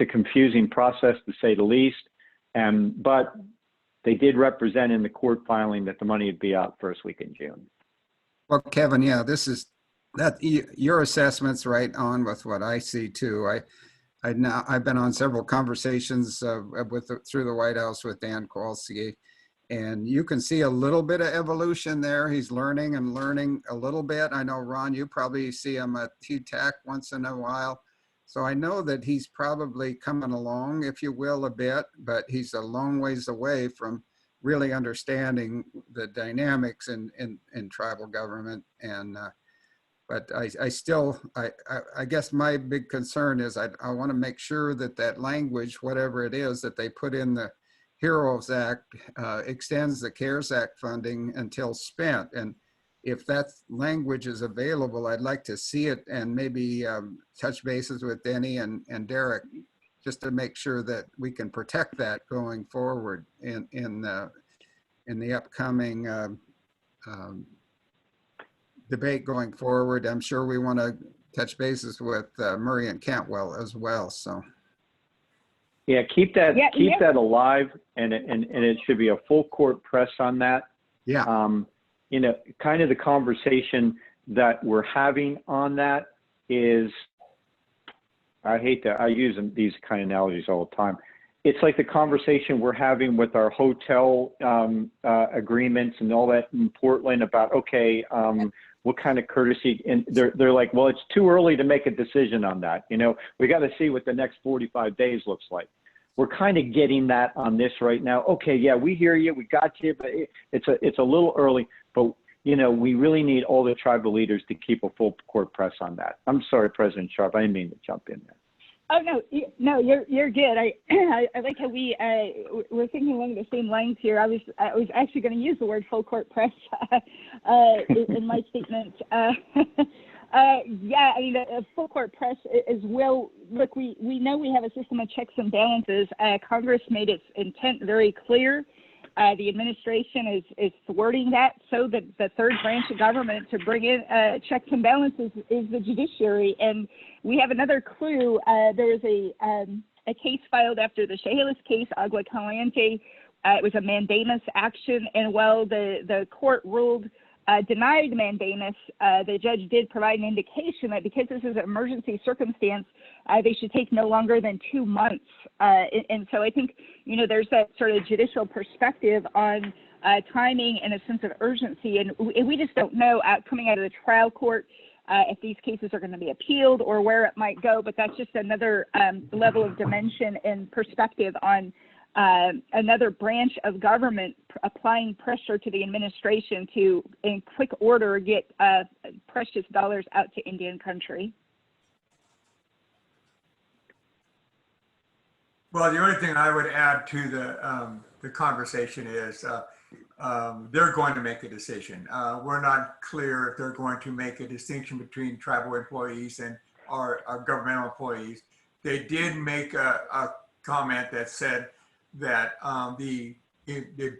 a confusing process, to say the least. But they did represent in the court filing that the money would be out first week in June. Well, Kevin, yeah, your assessment's right on with what I see too. I've been on several conversations through the White House with Dan Kowalski, and you can see a little bit of evolution there. He's learning a little bit. I know, Ron, you probably see him at TTAC once in a while. So I know that he's probably coming along, if you will, a bit, but he's a long ways away from really understanding the dynamics in tribal government. And but I guess my big concern is I want to make sure that language, whatever it is that they put in the HEROES Act, extends the CARES Act funding until spent. And if that language is available, I'd like to see it, and maybe touch bases with Denny and Derek, just to make sure that we can protect that going forward in the upcoming debate going forward. I'm sure we want to touch bases with Murray and Cantwell as well. So yeah, keep that alive, and it should be a full court press on that. Yeah. Kind of the conversation that we're having on that is, I use these kind of analogies all the time. It's like the conversation we're having with our hotel agreements and all that in Portland about, okay, what kind of courtesy, and they're like, well, it's too early to make a decision on that. We got to see what the next 45 days looks like. We're kind of getting that on this right now. Okay, yeah, we hear you, we got you, but it's a little early. But we really need all the tribal leaders to keep a full court press on that. I'm sorry, President Sharp, I didn't mean to jump in there. Oh no, you're good. I like how we're thinking along the same lines here. I was actually going to use the word full court press in my statement. Yeah, I mean, a full court press as well. Look, we know we have a system of checks and balances. Congress made its intent very clear. The administration is thwarting that, so that the third branch of government to bring in checks and balances is the judiciary. And we have another clue. There was a case filed after the Chehalis case, Agua Caliente. It was a mandamus action, and while the court ruled denied mandamus, the judge did provide an indication that because this is an emergency circumstance, they should take no longer than 2 months. And so I think, you know, there's that sort of judicial perspective on timing and a sense of urgency. And we just don't know coming out of the trial court if these cases are going to be appealed or where it might go. But that's just another level of dimension and perspective on another branch of government applying pressure to the administration to, in quick order, get precious dollars out to Indian country. Well, the only thing I would add to the conversation is they're going to make a decision. We're not clear if they're going to make a distinction between tribal employees and our governmental employees. They did make a comment that said that the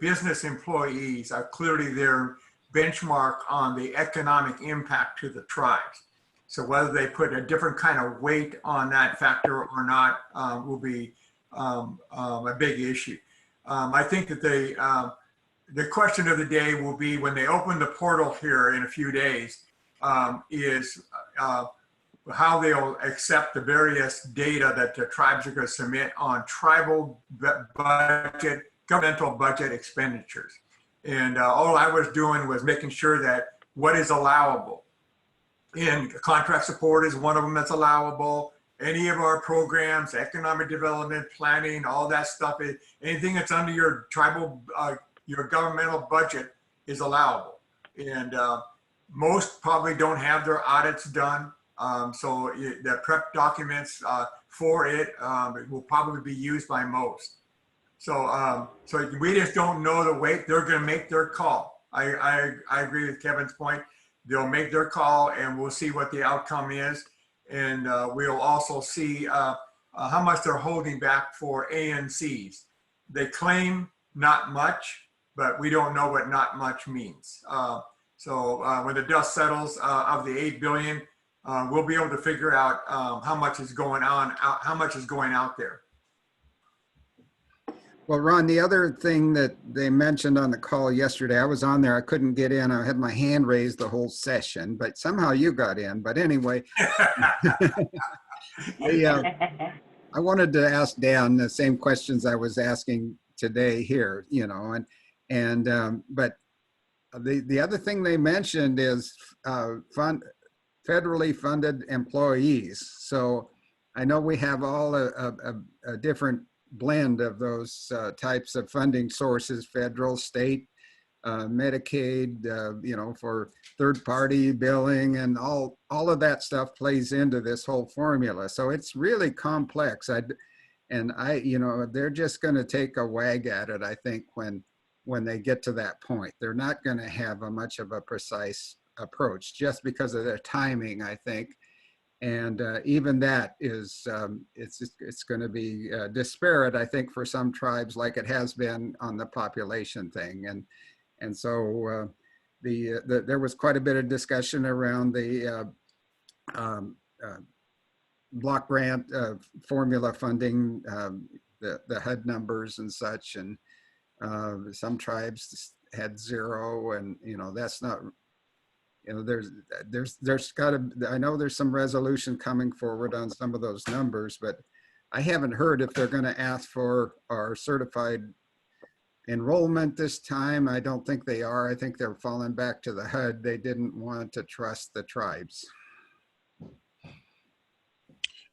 business employees are clearly their benchmark on the economic impact to the tribes. So whether they put a different kind of weight on that factor or not will be a big issue. I think that the question of the day will be when they open the portal here in a few days is how they'll accept the various data that the tribes are going to submit on tribal budget, governmental budget expenditures. And all I was doing was making sure that what is allowable. And contract support is one of them that's allowable. Any of our programs, economic development, planning, all that stuff, anything that's under your tribal, your governmental budget is allowable. And most probably don't have their audits done. So the prep documents for it will probably be used by most. So so we just don't know the weight. They're going to make their call. I agree with Kevin's point. They'll make their call and we'll see what the outcome is. And we'll also see how much they're holding back for ANCs. They claim not much, but we don't know what not much means. So when the dust settles of the 8 billion, we'll be able to figure out how much is going on, how much is going out there. Well, Ron, the other thing that they mentioned on the call yesterday, I was on there, I couldn't get in. I had my hand raised the whole session, but somehow you got in. But anyway, I wanted to ask Dan the same questions I was asking today here, you know, but the other thing they mentioned is federally funded employees. So I know we have all a different blend of those types of funding sources, federal, state, Medicaid, you know, for third-party billing, and all of that stuff plays into this whole formula. So it's really complex. You know, they're just going to take a wag at it, I think, when they get to that point. They're not going to have much of a precise approach just because of their timing, I think. And even that is, it's going to be disparate, I think, for some tribes, like it has been on the population thing. And so there was quite a bit of discussion around the block grant formula funding, the HUD numbers and such. And some tribes had 0, and you know, that's not. You know, there's got to, I know there's some resolution coming forward on some of those numbers, but I haven't heard if they're going to ask for our certified enrollment this time. I don't think they are. I think they're falling back to the HUD. They didn't want to trust the tribes.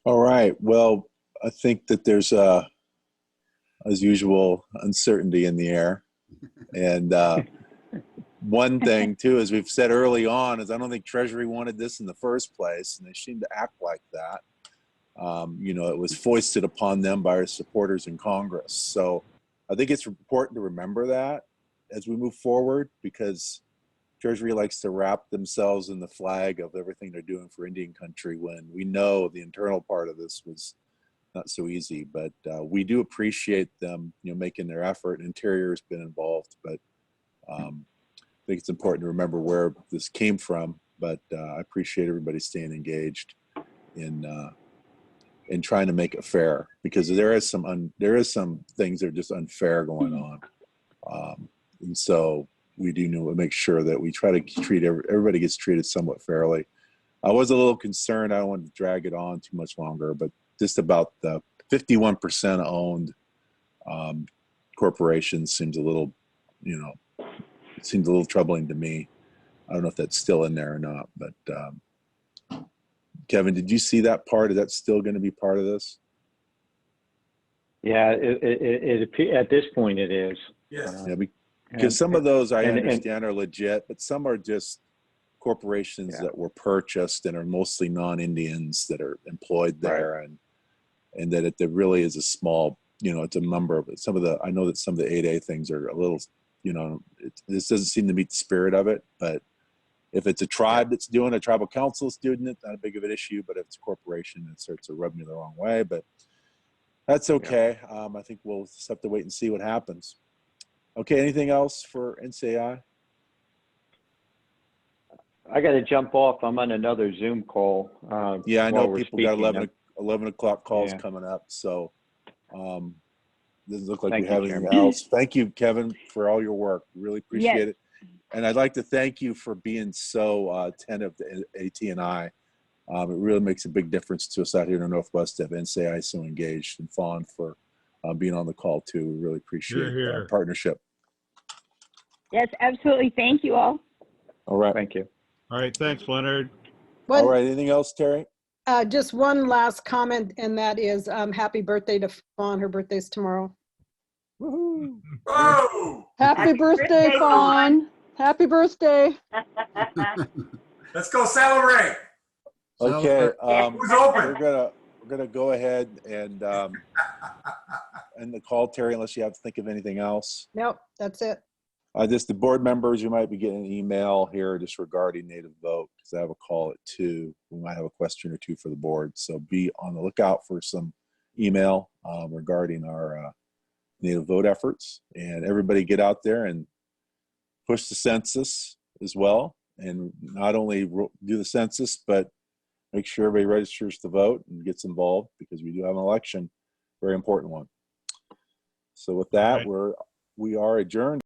All right. Well, I think that there's as usual, uncertainty in the air. And one thing too, as we've said early on, is I don't think Treasury wanted this in the first place, and they seem to act like that. You know, it was foisted upon them by our supporters in Congress. So I think it's important to remember that as we move forward, because Treasury likes to wrap themselves in the flag of everything they're doing for Indian country, when we know the internal part of this was not so easy. But we do appreciate them, you know, making their effort. Interior has been involved, but I think it's important to remember where this came from. But I appreciate everybody staying engaged in trying to make it fair, because there is some things that are just unfair going on. And so we do know to make sure that we try to treat everybody gets treated somewhat fairly. I was a little concerned. I don't want to drag it on too much longer, but just about the 51% owned corporations seems a little, it seems a little troubling to me. I don't know if that's still in there or not, but Kevin, did you see that part? Is that still going to be part of this? Yeah, at this point it is. Yes. Yeah, because some of those I understand are legit, but some are just corporations that were purchased and are mostly non-Indians that are employed there, and that it really is a small, it's a number of some of the. I know that some of the 8A things are a little, this doesn't seem to meet the spirit of it. But if it's a tribe that's doing a tribal council that's doing it, not a big of an issue. But if it's a corporation, it starts to rub me the wrong way. But that's okay. I think we'll just have to wait and see what happens. Okay. Anything else for NCAI? I got to jump off. I'm on another Zoom call. Yeah, I know while people we're got speaking. 11 o'clock calls Yeah. coming up. So doesn't look like Thank we have you, anything Chairman. else. Thank you, Kevin, for all your work. Really appreciate Yes. it. And I'd like to thank you for being so attentive to ATNI. It really makes a big difference to us out here in the Northwest to have NCAI so engaged, and Fawn for being on the call too. We really appreciate our partnership. Yes, absolutely. Thank you all. All right. Thank you. All right. Thanks, Leonard. All right. Anything else, Terry? Just one last comment, and that is happy birthday to Fawn. Her birthday's tomorrow. Woohoo! Whoa! Happy birthday, Fawn. Happy birthday. Let's go celebrate. Okay. Who's open? We're gonna go ahead and end the call, Terry, unless you have to think of anything else. Nope, that's it. Just the board members, you might be getting an email here just regarding native vote, because I have a call at 2. We might have a question or two for the board. So be on the lookout for some email regarding our native vote efforts. And everybody get out there and push the census as well. And not only do the census, but make sure everybody registers to vote and gets involved, because we do have an election, very important one. So with that, we are adjourned.